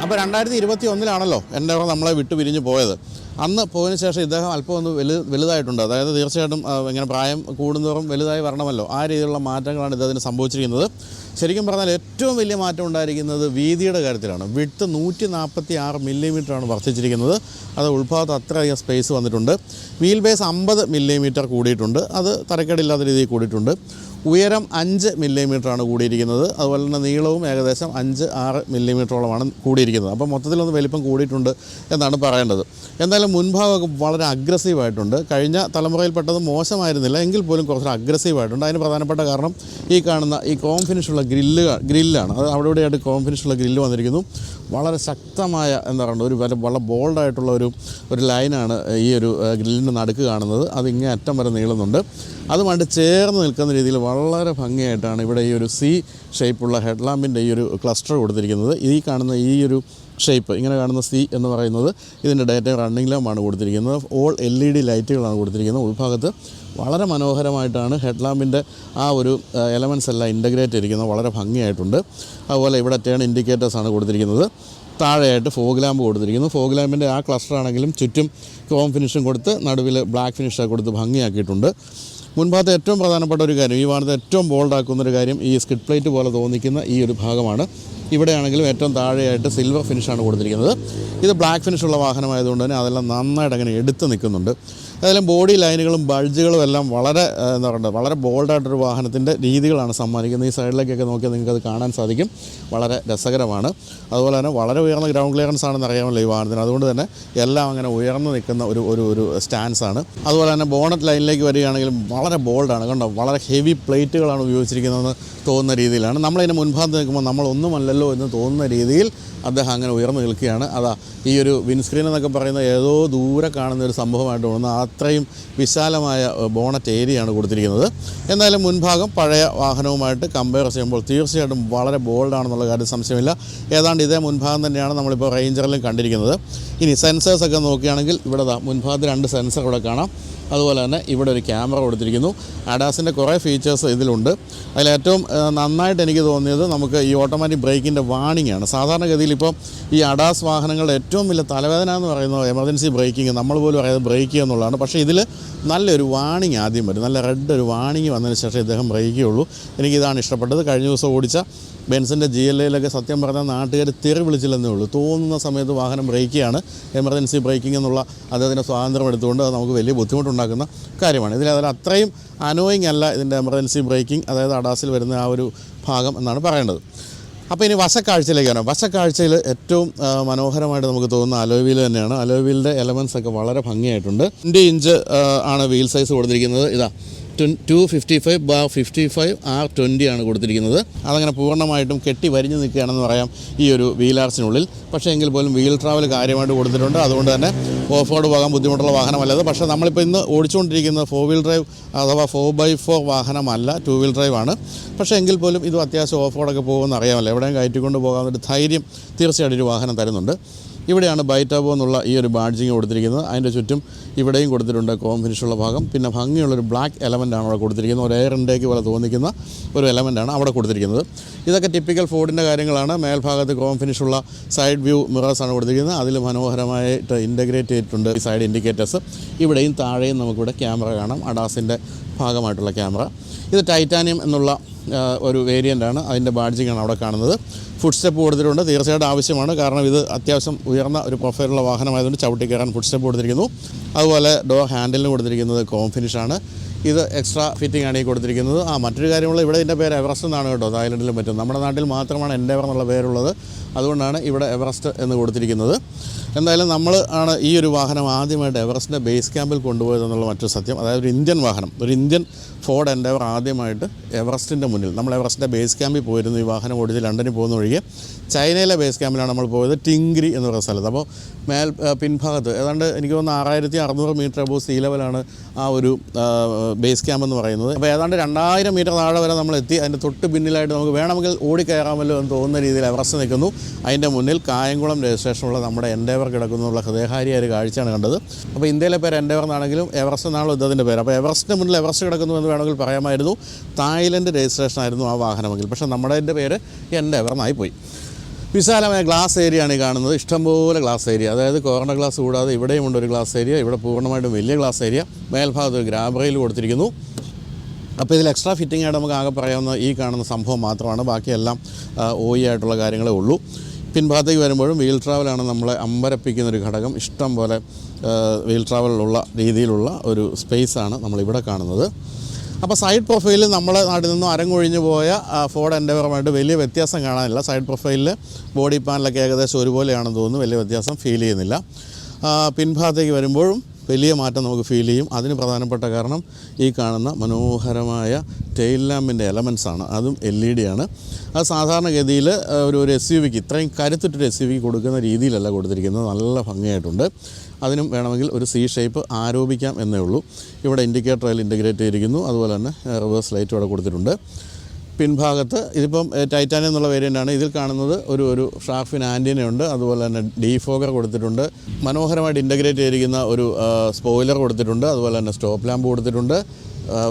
അപ്പോൾ 2021-ലാണല്ലോ എൻഡേവർ നമ്മളെ വിട്ടു പിരിഞ്ഞ് പോയത്. അന്ന് പോയതിന് ശേഷം ഇദ്ദേഹം അല്പം ഒന്ന് വലുതായിട്ടുണ്ട്. അതായത് തീർച്ചയായിട്ടും ഇങ്ങനെ പ്രായം കൂടുന്തോറും വലുതായി വരണമല്ലോ, ആ രീതിയിലുള്ള മാറ്റങ്ങളാണ് ഇദ്ദേഹത്തിന് സംഭവിച്ചിരിക്കുന്നത്. ശരിക്കും പറഞ്ഞാൽ ഏറ്റവും വലിയ മാറ്റം ഉണ്ടായിരിക്കുന്നത് വീതിയുടെ കാര്യത്തിലാണ്. വിഡ്ത്ത് 146 മില്ലിമീറ്ററാണ് വർദ്ധിച്ചിരിക്കുന്നത്. അത് ഉൾഭാഗത്ത് അത്രയധികം സ്പേസ് വന്നിട്ടുണ്ട്. വീൽ ബേസ് 50 മില്ലിമീറ്റർ കൂടിയിട്ടുണ്ട്. അത് തരക്കേടില്ലാത്ത രീതിയിൽ കൂടിയിട്ടുണ്ട്. ഉയരം 5 മില്ലിമീറ്ററാണ് കൂടിയിരിക്കുന്നത്. അതുപോലെ തന്നെ നീളവും ഏകദേശം 5-6 മില്ലിമീറ്ററോളമാണ് കൂടിയിരിക്കുന്നത്. അപ്പോൾ മൊത്തത്തിലൊന്ന് വലിപ്പം കൂടിയിട്ടുണ്ട് എന്നാണ് പറയേണ്ടത്. എന്തായാലും മുൻഭാഗമൊക്കെ വളരെ അഗ്രസീവായിട്ടുണ്ട്. കഴിഞ്ഞ തലമുറയിൽപ്പെട്ടത് മോശമായിരുന്നില്ല, എങ്കിൽ പോലും കുറച്ച് അഗ്രസീവായിട്ടുണ്ട്. അതിന് പ്രധാനപ്പെട്ട കാരണം ഈ കാണുന്ന ഈ ക്രോം ഫിനിഷുള്ള ഗ്രില്ലാണ്. അത് അവിടെ ഇവിടെയായിട്ട് ക്രോം ഫിനിഷുള്ള ഗ്രില്ല് വന്നിരിക്കുന്നു. വളരെ ശക്തമായ എന്താ പറയുക, വളരെ ബോൾഡായിട്ടുള്ള ഒരു ലൈനാണ് ഈ ഒരു ഗ്രില്ലിൻ്റെ നടുക്ക് കാണുന്നത്. അതിങ്ങനെ അറ്റം വരെ നീളുന്നുണ്ട്. അതുമായിട്ട് ചേർന്ന് നിൽക്കുന്ന രീതിയിൽ വളരെ ഭംഗിയായിട്ടാണ് ഇവിടെ ഈ ഒരു C ഷേപ്പുള്ള ഹെഡ് ലാമ്പിൻ്റെ ഈ ഒരു ക്ലസ്റ്റർ കൊടുത്തിരിക്കുന്നത്. ഈ കാണുന്ന ഈ ഒരു ഷേപ്പ് ഇങ്ങനെ കാണുന്ന സി എന്ന് പറയുന്നത് ഇതിൻ്റെ ഡേ ടൈം റണ്ണിംഗ് ലാമ്പാണ് കൊടുത്തിരിക്കുന്നത്. ഓൾ LED ലൈറ്റുകളാണ് കൊടുത്തിരിക്കുന്നത്. ഉൾഭാഗത്ത് വളരെ മനോഹരമായിട്ടാണ് ഹെഡ് ലാമ്പിൻ്റെ ആ ഒരു എലമെൻറ്റ്സ് എല്ലാം ഇൻ്റഗ്രേറ്റ് ചെയ്തിരിക്കുന്നത്. വളരെ ഭംഗിയായിട്ടുണ്ട്. അതുപോലെ ഇവിടെ ടേൺ ഇൻഡിക്കേറ്റേഴ്സാണ് കൊടുത്തിരിക്കുന്നത്. താഴെയായിട്ട് ഫോഗ് ലാമ്പ് കൊടുത്തിരിക്കുന്നു. ഫോഗ് ലാമ്പിൻ്റെ ആ ക്ലസ്റ്റർ ആണെങ്കിലും ചുറ്റും ക്രോം ഫിനിഷും കൊടുത്ത് നടുവിൽ ബ്ലാക്ക് ഫിനിഷൊക്കെ കൊടുത്ത് ഭംഗിയാക്കിയിട്ടുണ്ട്. മുൻഭാഗത്ത് ഏറ്റവും പ്രധാനപ്പെട്ട ഒരു കാര്യം, ഈ വാഹനത്തെ ഏറ്റവും ബോൾഡാക്കുന്നൊരു കാര്യം ഈ സ്കിഡ് പ്ലേറ്റ് പോലെ തോന്നിക്കുന്ന ഈ ഒരു ഭാഗമാണ്. ഇവിടെയാണെങ്കിലും ഏറ്റവും താഴെയായിട്ട് സിൽവർ ഫിനിഷാണ് കൊടുത്തിരിക്കുന്നത്. ഇത് ബ്ലാക്ക് ഫിനിഷുള്ള വാഹനമായതുകൊണ്ട് തന്നെ അതെല്ലാം നന്നായിട്ട് അങ്ങനെ എടുത്ത് നിൽക്കുന്നുണ്ട്. ഏതായാലും ബോഡി ലൈനുകളും ബൾജുകളും എല്ലാം വളരെ എന്താ പറയുക, വളരെ ബോൾഡായിട്ടൊരു വാഹനത്തിൻ്റെ രീതികളാണ് സമ്മാനിക്കുന്നത്. ഈ സൈഡിലേക്കൊക്കെ നോക്കിയാൽ നിങ്ങൾക്കത് കാണാൻ സാധിക്കും. വളരെ രസകരമാണ്. അതുപോലെ തന്നെ വളരെ ഉയർന്ന ഗ്രൗണ്ട് ക്ലിയറൻസ് ആണെന്ന് അറിയാമല്ലോ ഈ വാഹനത്തിന്. അതുകൊണ്ട് തന്നെ എല്ലാം അങ്ങനെ ഉയർന്നു നിൽക്കുന്ന ഒരു സ്റ്റാൻസാണ്. അതുപോലെ തന്നെ ബോണറ്റ് ലൈനിലേക്ക് വരികയാണെങ്കിലും വളരെ ബോൾഡാണ്. കണ്ടോ, വളരെ ഹെവി പ്ലേറ്റുകളാണ് ഉപയോഗിച്ചിരിക്കുന്നതെന്ന് തോന്നുന്ന രീതിയിലാണ്. നമ്മളതിന് മുൻഭാഗത്ത് നിൽക്കുമ്പോൾ നമ്മളൊന്നുമല്ലല്ലോ എന്ന് തോന്നുന്ന രീതിയിൽ അദ്ദേഹം അങ്ങനെ ഉയർന്നു നിൽക്കുകയാണ്. അതാ ഈ ഒരു വിൻസ്ക്രീൻ എന്നൊക്കെ പറയുന്ന ഏതോ ദൂരെ കാണുന്ന ഒരു സംഭവമായിട്ട് തോന്നുന്നു. അത്രയും വിശാലമായ ബോണറ്റ് ഏരിയയാണ് കൊടുത്തിരിക്കുന്നത്. എന്തായാലും മുൻഭാഗം പഴയ വാഹനവുമായിട്ട് കമ്പയർ ചെയ്യുമ്പോൾ തീർച്ചയായിട്ടും വളരെ ബോൾഡാണെന്നുള്ള കാര്യം സംശയമില്ല. ഏതാണ്ട് ഇതേ മുൻഭാഗം തന്നെയാണ് നമ്മളിപ്പോൾ റേഞ്ചറിലും കണ്ടിരിക്കുന്നത്. ഇനി സെൻസേഴ്സൊക്കെ നോക്കുകയാണെങ്കിൽ ഇവിടെ മുൻഭാഗത്ത് 2 സെൻസർ ഇവിടെ കാണാം. അതുപോലെ തന്നെ ഇവിടെ ഒരു ക്യാമറ കൊടുത്തിരിക്കുന്നു. അഡാസിൻ്റെ കുറേ ഫീച്ചേഴ്സ് ഇതിലുണ്ട്. അതിലേറ്റവും നന്നായിട്ട് എനിക്ക് തോന്നിയത് നമുക്ക് ഈ ഓട്ടോമാറ്റിക് ബ്രേക്കിൻ്റെ വാണിംഗ് ആണ്. സാധാരണഗതിയിൽ ഇപ്പോൾ ഈ അഡാസ് വാഹനങ്ങളുടെ ഏറ്റവും വലിയ തലവേദന എന്ന് പറയുന്നത് എമർജൻസി ബ്രേക്കിംഗ്, നമ്മൾ പോലും അറിയാതെ ബ്രേക്ക് ചെയ്യുക എന്നുള്ളതാണ്. പക്ഷേ ഇതിൽ നല്ലൊരു വാണിംഗ് ആദ്യം വരും. നല്ല റെഡ് ഒരു വാണിംഗ് വന്നതിന് ശേഷം ഇദ്ദേഹം ബ്രേക്ക് ചെയ്യുള്ളൂ. എനിക്കിതാണ് ഇഷ്ടപ്പെട്ടത്. കഴിഞ്ഞ ദിവസം ഓടിച്ച ബെൻസിൻ്റെ GLAയിലൊക്കെ സത്യം പറഞ്ഞാൽ നാട്ടുകാർ തെറി വിളിച്ചില്ലെന്നേ ഉള്ളൂ. തോന്നുന്ന സമയത്ത് വാഹനം ബ്രേക്ക് ചെയ്യാണ്. എമർജൻസി ബ്രേക്കിംഗ് എന്നുള്ള അദ്ദേഹത്തിൻ്റെ സ്വാതന്ത്ര്യം എടുത്തുകൊണ്ട് അത് നമുക്ക് വലിയ ബുദ്ധിമുട്ടുണ്ടാക്കുന്ന കാര്യമാണ്. ഇതിൽ അത്രയും അനോയിങ് അല്ല ഇതിൻ്റെ എമർജൻസി ബ്രേക്കിംഗ്, അതായത് അഡാസിൽ വരുന്ന ആ ഒരു ഭാഗം എന്നാണ് പറയേണ്ടത്. അപ്പോൾ ഇനി വശക്കാഴ്ചയിലേക്ക് വരാം. വശക്കാഴ്ചയിൽ ഏറ്റവും മനോഹരമായിട്ട് നമുക്ക് തോന്നുന്ന അലോയ് വീൽ തന്നെയാണ്. അലോയ് വീലിൻ്റെ എലമെൻറ്റ്സ് ഒക്കെ വളരെ ഭംഗിയായിട്ടുണ്ട്. 20 ഇഞ്ച് ആണ് വീൽ സൈസ് കൊടുത്തിരിക്കുന്നത്. ഇതാ 255/55 R20 ആണ് കൊടുത്തിരിക്കുന്നത്. അതങ്ങനെ പൂർണ്ണമായിട്ടും കെട്ടി വരിഞ്ഞ് നിൽക്കുകയാണെന്ന് പറയാം ഈ ഒരു വീൽ ആർച്ചിനുള്ളിൽ. പക്ഷേ എങ്കിൽ പോലും വീൽ ട്രാവൽ കാര്യമായിട്ട് കൊടുത്തിട്ടുണ്ട്. അതുകൊണ്ട് തന്നെ ഓഫ് റോഡ് പോകാൻ ബുദ്ധിമുട്ടുള്ള വാഹനമല്ലത്. പക്ഷേ നമ്മളിപ്പോൾ ഇന്ന് ഓടിച്ചുകൊണ്ടിരിക്കുന്നത് 4 വീൽ ഡ്രൈവ് അഥവാ 4x4 വാഹനമല്ല, 2 വീൽ ഡ്രൈവ് ആണ്. പക്ഷേ എങ്കിൽ പോലും ഇത് അത്യാവശ്യം ഓഫ് റോഡൊക്കെ പോകുമെന്ന് അറിയാമല്ലോ. എവിടെയും കയറ്റിക്കൊണ്ട് പോകാവുന്നൊരു ധൈര്യം തീർച്ചയായിട്ടും ഒരു വാഹനം തരുന്നുണ്ട്. ഇവിടെയാണ് ബൈറ്റാബോ എന്നുള്ള ഈ ഒരു ബാഡ്ജിങ് കൊടുത്തിരിക്കുന്നത്. അതിൻ്റെ ചുറ്റും ഇവിടെയും കൊടുത്തിട്ടുണ്ട് ക്രോം ഫിനിഷുള്ള ഭാഗം. പിന്നെ ഭംഗിയുള്ളൊരു ബ്ലാക്ക് എലമെൻ്റാണ് അവിടെ കൊടുത്തിരിക്കുന്നത്. ഒരു എയർ ഇൻടേക്ക് പോലെ തോന്നിക്കുന്ന ഒരു എലമെൻ്റാണ് അവിടെ കൊടുത്തിരിക്കുന്നത്. ഇതൊക്കെ ടിപ്പിക്കൽ ഫോർഡിൻ്റെ കാര്യങ്ങളാണ്. മേൽഭാഗത്ത് ക്രോം ഫിനിഷുള്ള സൈഡ് വ്യൂ മിറേഴ്സാണ് കൊടുത്തിരിക്കുന്നത്. അതിൽ മനോഹരമായിട്ട് ഇൻ്റഗ്രേറ്റ് ചെയ്തിട്ടുണ്ട് ഈ സൈഡ് ഇൻഡിക്കേറ്റേഴ്സ്. ഇവിടെയും താഴെയും നമുക്കിവിടെ ക്യാമറ കാണാം, അഡാസിൻ്റെ ഭാഗമായിട്ടുള്ള ക്യാമറ. ഇത് ടൈറ്റാനിയം എന്നുള്ള ഒരു വേരിയൻ്റാണ്. അതിൻ്റെ ബാഡ്ജിങ്ങാണ് അവിടെ കാണുന്നത്. ഫുഡ് സ്റ്റെപ്പ് കൊടുത്തിട്ടുണ്ട്. തീർച്ചയായിട്ടും ആവശ്യമാണ്. കാരണം ഇത് അത്യാവശ്യം ഉയർന്ന ഒരു പ്രൊഫൈലുള്ള വാഹനമായതുകൊണ്ട് ചവിട്ടി കയറാൻ ഫുഡ് സ്റ്റെപ്പ് കൊടുത്തിരിക്കുന്നു. അതുപോലെ ഡോർ ഹാൻഡിലിന് കൊടുത്തിരിക്കുന്നത് ക്രോം ഫിനിഷാണ്. ഇത് എക്സ്ട്രാ ഫിറ്റിംഗ് ആണ് ഈ കൊടുത്തിരിക്കുന്നത്. മറ്റൊരു കാര്യമുള്ള ഇവിടെ ഇതിൻ്റെ പേര് എവറസ്റ്റ് എന്നാണ് കേട്ടോ. തായ്ലൻഡിലും പറ്റും. നമ്മുടെ നാട്ടിൽ മാത്രമാണ് എൻഡേവർ എന്നുള്ള പേരുള്ളത്. അതുകൊണ്ടാണ് ഇവിടെ എവറസ്റ്റ് എന്ന് കൊടുത്തിരിക്കുന്നത്. എന്തായാലും നമ്മൾ ആണ് ഈ ഒരു വാഹനം ആദ്യമായിട്ട് എവറസ്റ്റിൻ്റെ ബേസ് ക്യാമ്പിൽ കൊണ്ടുപോയതെന്നുള്ള മറ്റൊരു സത്യം. അതായത് ഒരു ഇന്ത്യൻ വാഹനം, ഒരു ഇന്ത്യൻ ഫോർഡ് എൻഡേവർ ആദ്യമായിട്ട് എവറസ്റ്റിൻ്റെ മുന്നിൽ, നമ്മൾ എവറസ്റ്റിൻ്റെ ബേസ് ക്യാമ്പിൽ പോയിരുന്നു. ഈ വാഹനം ഓടിച്ച് ലണ്ടനിൽ പോകുന്ന ഒഴികെ ചൈനയിലെ ബേസ് ക്യാമ്പിലാണ് നമ്മൾ പോയത്, ടിംഗ്രി എന്ന് പറയുന്ന സ്ഥലത്ത്. അപ്പോൾ പിൻഭാഗത്ത് ഏതാണ്ട് എനിക്ക് തോന്നുന്നു 6600 മീറ്റർ അബോവ് സീ ലെവലാണ് ആ ഒരു ബേസ് ക്യാമ്പ് എന്ന് പറയുന്നത്. അപ്പോൾ ഏതാണ്ട് 2000 മീറ്റർ താഴെ വരെ നമ്മൾ എത്തി. അതിൻ്റെ തൊട്ട് പിന്നിലായിട്ട് നമുക്ക് വേണമെങ്കിൽ ഓടിക്കയറാമല്ലോ എന്ന് തോന്നുന്ന രീതിയിൽ എവറസ്റ്റ് നിൽക്കുന്നു. അതിൻ്റെ മുന്നിൽ കായംകുളം രജിസ്ട്രേഷനുള്ള നമ്മുടെ എൻഡേവർ കിടക്കുന്നുള്ള ഹൃദയഹാരിയായ ഒരു കാഴ്ചയാണ് കണ്ടത്. അപ്പോൾ ഇന്ത്യയിലെ പേര് എൻഡേവർ എന്നാണെങ്കിലും എവറസ്റ്റ് എന്നാണല്ലോ ഇദ്ദേഹത്തിൻ്റെ പേര്. അപ്പോൾ എവറസ്റ്റിന് മുന്നിൽ എവറസ്റ്റ് കിടക്കുന്നു എന്ന് വേണമെങ്കിൽ പറയാമായിരുന്നു. തായ്ലൻഡ് രജിസ്ട്രേഷൻ ആയിരുന്നു ആ വാഹനമെങ്കിൽ. പക്ഷേ നമ്മുടെ പേര് എൻഡേവർ എന്നായിപ്പോയി. വിശാലമായ ഗ്ലാസ് ഏരിയയാണ് ഈ കാണുന്നത്. ഇഷ്ടംപോലെ ഗ്ലാസ് ഏരിയ, അതായത് കോർണർ ഗ്ലാസ് കൂടാതെ ഇവിടെയും ഉണ്ട് ഒരു ഗ്ലാസ് ഏരിയ. ഇവിടെ പൂർണ്ണമായിട്ടും വലിയ ഗ്ലാസ് ഏരിയ. മേൽഭാഗത്ത് ഒരു ഗ്രാബ് റെയിൽ കൊടുത്തിരിക്കുന്നു. അപ്പോൾ ഇതിൽ എക്സ്ട്രാ ഫിറ്റിംഗ് ആയിട്ട് നമുക്ക് ആകെ പറയാവുന്ന ഈ കാണുന്ന സംഭവം മാത്രമാണ്. ബാക്കിയെല്ലാം OE ആയിട്ടുള്ള കാര്യങ്ങളേ ഉള്ളൂ. പിൻഭാഗത്തേക്ക് വരുമ്പോഴും വീൽ ട്രാവലാണ് നമ്മളെ അമ്പരപ്പിക്കുന്നൊരു ഘടകം. ഇഷ്ടം പോലെ വീൽ ട്രാവലിലുള്ള രീതിയിലുള്ള ഒരു സ്പേസാണ് നമ്മളിവിടെ കാണുന്നത്. അപ്പോൾ സൈഡ് പ്രൊഫൈലിൽ നമ്മുടെ നാട്ടിൽ നിന്നും അരങ്ങൊഴിഞ്ഞു പോയ ഫോർഡ് എൻഡേവറുമായിട്ട് വലിയ വ്യത്യാസം കാണാനില്ല. സൈഡ് പ്രൊഫൈലിൽ ബോഡി പാനലൊക്കെ ഏകദേശം ഒരുപോലെയാണെന്ന് തോന്നുന്നു. വലിയ വ്യത്യാസം ഫീൽ ചെയ്യുന്നില്ല. പിൻഭാഗത്തേക്ക് വരുമ്പോഴും വലിയ മാറ്റം നമുക്ക് ഫീൽ ചെയ്യും. അതിന് പ്രധാനപ്പെട്ട കാരണം ഈ കാണുന്ന മനോഹരമായ ടെയിൽ ലാമ്പിൻ്റെ എലമെൻസാണ്. അതും LED ആണ്. അത് സാധാരണഗതിയിൽ ഒരു SUVക്ക് ഇത്രയും കരുത്തിട്ടൊരു SUVക്ക് കൊടുക്കുന്ന രീതിയിലല്ല കൊടുത്തിരിക്കുന്നത്. നല്ല ഭംഗിയായിട്ടുണ്ട്. അതിനും വേണമെങ്കിൽ ഒരു C ഷേപ്പ് ആരോപിക്കാം എന്നേ ഉള്ളൂ. ഇവിടെ ഇൻഡിക്കേറ്റർ അതിൽ ഇൻറ്റഗ്രേറ്റ് ചെയ്തിരിക്കുന്നു. അതുപോലെ തന്നെ റിവേഴ്സ് ലൈറ്റും അവിടെ കൊടുത്തിട്ടുണ്ട്. പിൻഭാഗത്ത് ഇതിപ്പം ടൈറ്റാനിയം എന്നുള്ള വേരിയൻ്റാണ്. ഇതിൽ കാണുന്നത് ഒരു ഷാർഫിൻ ആൻറ്റിനയുണ്ട്. അതുപോലെ തന്നെ ഡീഫോഗർ കൊടുത്തിട്ടുണ്ട്. മനോഹരമായിട്ട് ഇൻ്റഗ്രേറ്റ് ചെയ്തിരിക്കുന്ന ഒരു സ്പോയിലർ കൊടുത്തിട്ടുണ്ട്. അതുപോലെ തന്നെ സ്റ്റോപ്പ് ലാമ്പ് കൊടുത്തിട്ടുണ്ട്.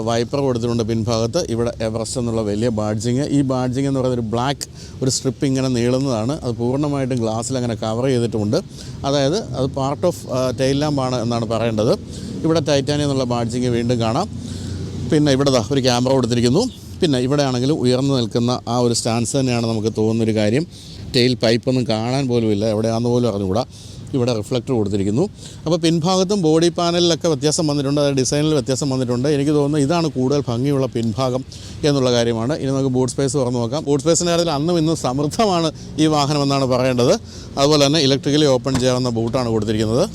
വൈപ്പർ കൊടുത്തിട്ടുണ്ട് പിൻഭാഗത്ത്. ഇവിടെ എവറസ്റ്റ് എന്നുള്ള വലിയ ബാഡ്ജിങ്. ഈ ബാഡ്ജിങ് എന്ന് പറയുന്നത് ഒരു ബ്ലാക്ക് ഒരു സ്ട്രിപ്പ് ഇങ്ങനെ നീളുന്നതാണ്. അത് പൂർണ്ണമായിട്ടും ഗ്ലാസ്സിൽ അങ്ങനെ കവർ ചെയ്തിട്ടുമുണ്ട്. അതായത് അത് പാർട്ട് ഓഫ് ടെയിൽ ലാമ്പാണ് എന്നാണ് പറയേണ്ടത്. ഇവിടെ ടൈറ്റാനിയം എന്നുള്ള ബാഡ്ജിങ് വീണ്ടും കാണാം. പിന്നെ ഇവിടെ ഒരു ക്യാമറ കൊടുത്തിരിക്കുന്നു. പിന്നെ ഇവിടെ ആണെങ്കിലും ഉയർന്നു നിൽക്കുന്ന ആ ഒരു സ്റ്റാൻസ് തന്നെയാണ് നമുക്ക് തോന്നുന്നൊരു കാര്യം. ടെയിൽ പൈപ്പൊന്നും കാണാൻ പോലും ഇല്ല, എവിടെയാണെന്ന് പോലും അറിഞ്ഞുകൂടാ. ഇവിടെ റിഫ്ലക്ടർ കൊടുത്തിരിക്കുന്നു. അപ്പോൾ പിൻഭാഗത്തും ബോഡി പാനലിലൊക്കെ വ്യത്യാസം വന്നിട്ടുണ്ട്, അതായത് ഡിസൈനിൽ വ്യത്യാസം വന്നിട്ടുണ്ട്. എനിക്ക് തോന്നുന്നു ഇതാണ് കൂടുതൽ ഭംഗിയുള്ള പിൻഭാഗം എന്നുള്ള കാര്യമാണ്. ഇനി നമുക്ക് ബൂട്ട് സ്പേസ് തുറന്ന് നോക്കാം. ബൂട്ട് സ്പേസിൻ്റെ കാര്യത്തിൽ അന്നും ഇന്നും സമൃദ്ധമാണ് ഈ വാഹനം എന്നാണ് പറയേണ്ടത്. അതുപോലെ തന്നെ ഇലക്ട്രിക്കലി ഓപ്പൺ ചെയ്യാവുന്ന ബൂട്ടാണ് കൊടുത്തിരിക്കുന്നത്.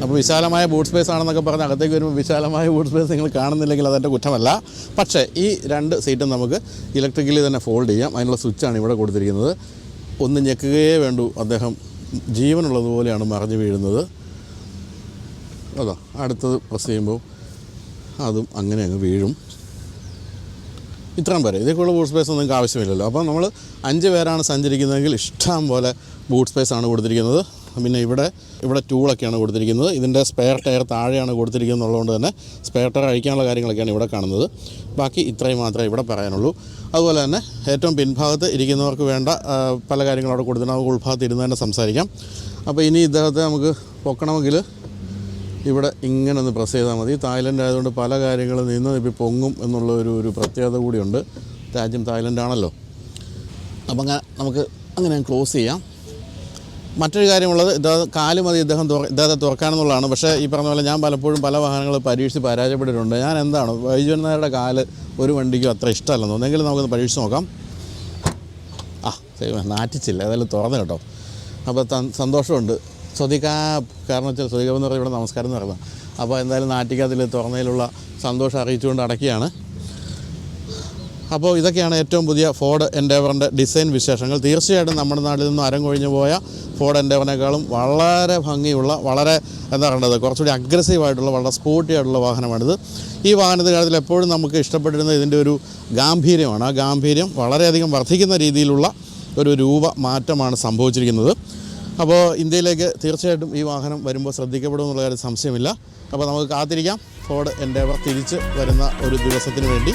അപ്പോൾ വിശാലമായ ബൂട്ട് സ്പേസ് ആണെന്നൊക്കെ പറഞ്ഞ് അകത്തേക്ക് വരുമ്പോൾ വിശാലമായ ബൂട്ട് സ്പേസ് നിങ്ങൾ കാണുന്നില്ലെങ്കിൽ അതെൻ്റെ കുറ്റമല്ല. പക്ഷേ ഈ 2 സീറ്റും നമുക്ക് ഇലക്ട്രിക്കലി തന്നെ ഫോൾഡ് ചെയ്യാം. അതിനുള്ള സ്വിച്ചാണ് ഇവിടെ കൊടുത്തിരിക്കുന്നത്. ഒന്ന് ഞെക്കുകയേ വേണ്ടൂ, അദ്ദേഹം ജീവനുള്ളതുപോലെയാണ് മറിഞ്ഞു വീഴുന്നത്. അതാ അടുത്തത് പ്രസ് ചെയ്യുമ്പോൾ അതും അങ്ങനെ അങ്ങ് വീഴും. ഇത്രയും പേരെ ഇതേക്കുള്ള ബൂട്ട് സ്പേസ് ഒന്നും ആവശ്യമില്ലല്ലോ. അപ്പോൾ നമ്മൾ 5 പേരാണ് സഞ്ചരിക്കുന്നതെങ്കിൽ ഇഷ്ടം പോലെ ബൂട്ട് സ്പേസ് ആണ് കൊടുത്തിരിക്കുന്നത്. പിന്നെ ഇവിടെ ടൂളൊക്കെയാണ് കൊടുത്തിരിക്കുന്നത്. ഇതിൻ്റെ സ്പെയർ ടയർ താഴെയാണ് കൊടുത്തിരിക്കുന്നത് എന്നുള്ളതുകൊണ്ട് തന്നെ സ്പെയർ ടയർ അഴിക്കാനുള്ള കാര്യങ്ങളൊക്കെയാണ് ഇവിടെ കാണുന്നത്. ബാക്കി ഇത്രയും മാത്രമേ ഇവിടെ പറയാനുള്ളൂ. അതുപോലെ തന്നെ ഏറ്റവും പിൻഭാഗത്ത് ഇരിക്കുന്നവർക്ക് വേണ്ട പല കാര്യങ്ങളും അവിടെ കൊടുത്തിട്ട് നമുക്ക് ഉൾഭാഗത്ത് ഇരുന്ന് തന്നെ സംസാരിക്കാം. അപ്പോൾ ഇനി ഇദ്ദേഹത്തെ നമുക്ക് പൊക്കണമെങ്കിൽ ഇവിടെ ഇങ്ങനെ ഒന്ന് പ്രസ് ചെയ്താൽ മതി. തായ്ലൻഡ് ആയതുകൊണ്ട് പല കാര്യങ്ങളും നിന്ന് ഇപ്പോൾ പൊങ്ങും എന്നുള്ള ഒരു പ്രത്യേകത കൂടിയുണ്ട്. രാജ്യം തായ്ലൻഡ് ആണല്ലോ. അപ്പം നമുക്ക് അങ്ങനെ ക്ലോസ് ചെയ്യാം. മറ്റൊരു കാര്യമുള്ളത് കാല് മതി ഇദ്ദേഹത്തെ തുറക്കാനെന്നുള്ളതാണ്. പക്ഷേ ഈ പറഞ്ഞ പോലെ ഞാൻ പലപ്പോഴും പല വാഹനങ്ങൾ പരീക്ഷിച്ച് പരാജയപ്പെട്ടിട്ടുണ്ട്. ഞാൻ എന്താണ് ബൈജുവൻ നായരുടെ കാല് ഒരു വണ്ടിക്കും അത്ര ഇഷ്ടമല്ലെന്ന് തോന്നുന്നെങ്കിലും നമുക്കൊന്ന് പരീക്ഷിച്ച് നോക്കാം. നാറ്റിച്ചില്ല, ഏതായാലും തുറന്നു കേട്ടോ. അപ്പോൾ സന്തോഷമുണ്ട്. കാരണം വെച്ചാൽ സ്വദിക എന്ന് പറഞ്ഞാൽ ഇവിടെ നമസ്കാരം എന്ന് പറയുന്നത്. അപ്പോൾ എന്തായാലും നാറ്റിക്കാതിൽ തുറന്നതിലുള്ള സന്തോഷം അറിയിച്ചുകൊണ്ട് അടക്കിയാണ്. അപ്പോൾ ഇതൊക്കെയാണ് ഏറ്റവും പുതിയ ഫോർഡ് എൻഡേവറിൻ്റെ ഡിസൈൻ വിശേഷങ്ങൾ. തീർച്ചയായിട്ടും നമ്മുടെ നാട്ടിൽ നിന്നും അരങ്ങൊഴിഞ്ഞു പോയ ഫോർഡ് എൻഡേവറിനേക്കാളും വളരെ ഭംഗിയുള്ള, വളരെ എന്താ പറയേണ്ടത്, കുറച്ചുകൂടി അഗ്രസീവായിട്ടുള്ള, വളരെ സ്പോർട്ടി ആയിട്ടുള്ള വാഹനമാണിത്. ഈ വാഹനത്തിൻ്റെ കാര്യത്തിൽ എപ്പോഴും നമുക്ക് ഇഷ്ടപ്പെട്ടിരുന്നത് ഇതിൻ്റെ ഒരു ഗാംഭീര്യമാണ്. ആ ഗാംഭീര്യം വളരെയധികം വർദ്ധിക്കുന്ന രീതിയിലുള്ള ഒരു രൂപ മാറ്റമാണ് സംഭവിച്ചിരിക്കുന്നത്. അപ്പോൾ ഇന്ത്യയിലേക്ക് തീർച്ചയായിട്ടും ഈ വാഹനം വരുമ്പോൾ ശ്രദ്ധിക്കപ്പെടുമെന്നുള്ള കാര്യം സംശയമില്ല. അപ്പോൾ നമുക്ക് കാത്തിരിക്കാം ഫോർഡ് എൻഡേവർ തിരിച്ച് വരുന്ന ഒരു ദിവസത്തിന് വേണ്ടി.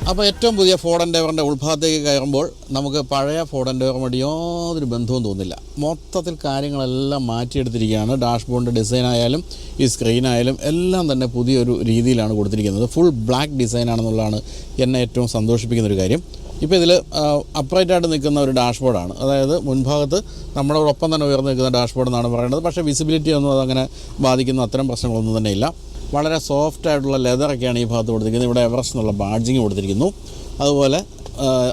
അപ്പോൾ ഏറ്റവും പുതിയ ഫോർഡ് എൻഡേവറിൻ്റെ ഉൾഭാഗത്തേക്ക് കയറുമ്പോൾ നമുക്ക് പഴയ ഫോർഡ് എൻഡേവറുമായിട്ട് യാതൊരു ബന്ധവും തോന്നില്ല. മൊത്തത്തിൽ കാര്യങ്ങളെല്ലാം മാറ്റിയെടുത്തിരിക്കുകയാണ്. ഡാഷ്ബോർഡിൻ്റെ ഡിസൈൻ ആയാലും ഈ സ്ക്രീനായാലും എല്ലാം തന്നെ പുതിയൊരു രീതിയിലാണ് കൊടുത്തിരിക്കുന്നത്. ഫുൾ ബ്ലാക്ക് ഡിസൈനാണെന്നുള്ളതാണ് എന്നെ ഏറ്റവും സന്തോഷിപ്പിക്കുന്നൊരു കാര്യം. ഇപ്പോൾ ഇതിൽ അപ്രൈറ്റായിട്ട് നിൽക്കുന്ന ഒരു ഡാഷ്ബോർഡാണ്. അതായത് മുൻഭാഗത്ത് നമ്മളോടൊപ്പം തന്നെ ഉയർന്നു നിൽക്കുന്ന ഡാഷ്ബോർഡ് എന്നാണ് പറയുന്നത്. പക്ഷേ വിസിബിലിറ്റി ഒന്നും അതങ്ങനെ ബാധിക്കുന്ന അത്തരം പ്രശ്നങ്ങളൊന്നും തന്നെ ഇല്ല. വളരെ സോഫ്റ്റ് ആയിട്ടുള്ള ലെതറൊക്കെയാണ് ഈ ഭാഗത്ത് കൊടുത്തിരിക്കുന്നത്. ഇവിടെ എവറസ്റ്റ് എന്നുള്ള ബാഡ്ജിങ് കൊടുത്തിരിക്കുന്നു. അതുപോലെ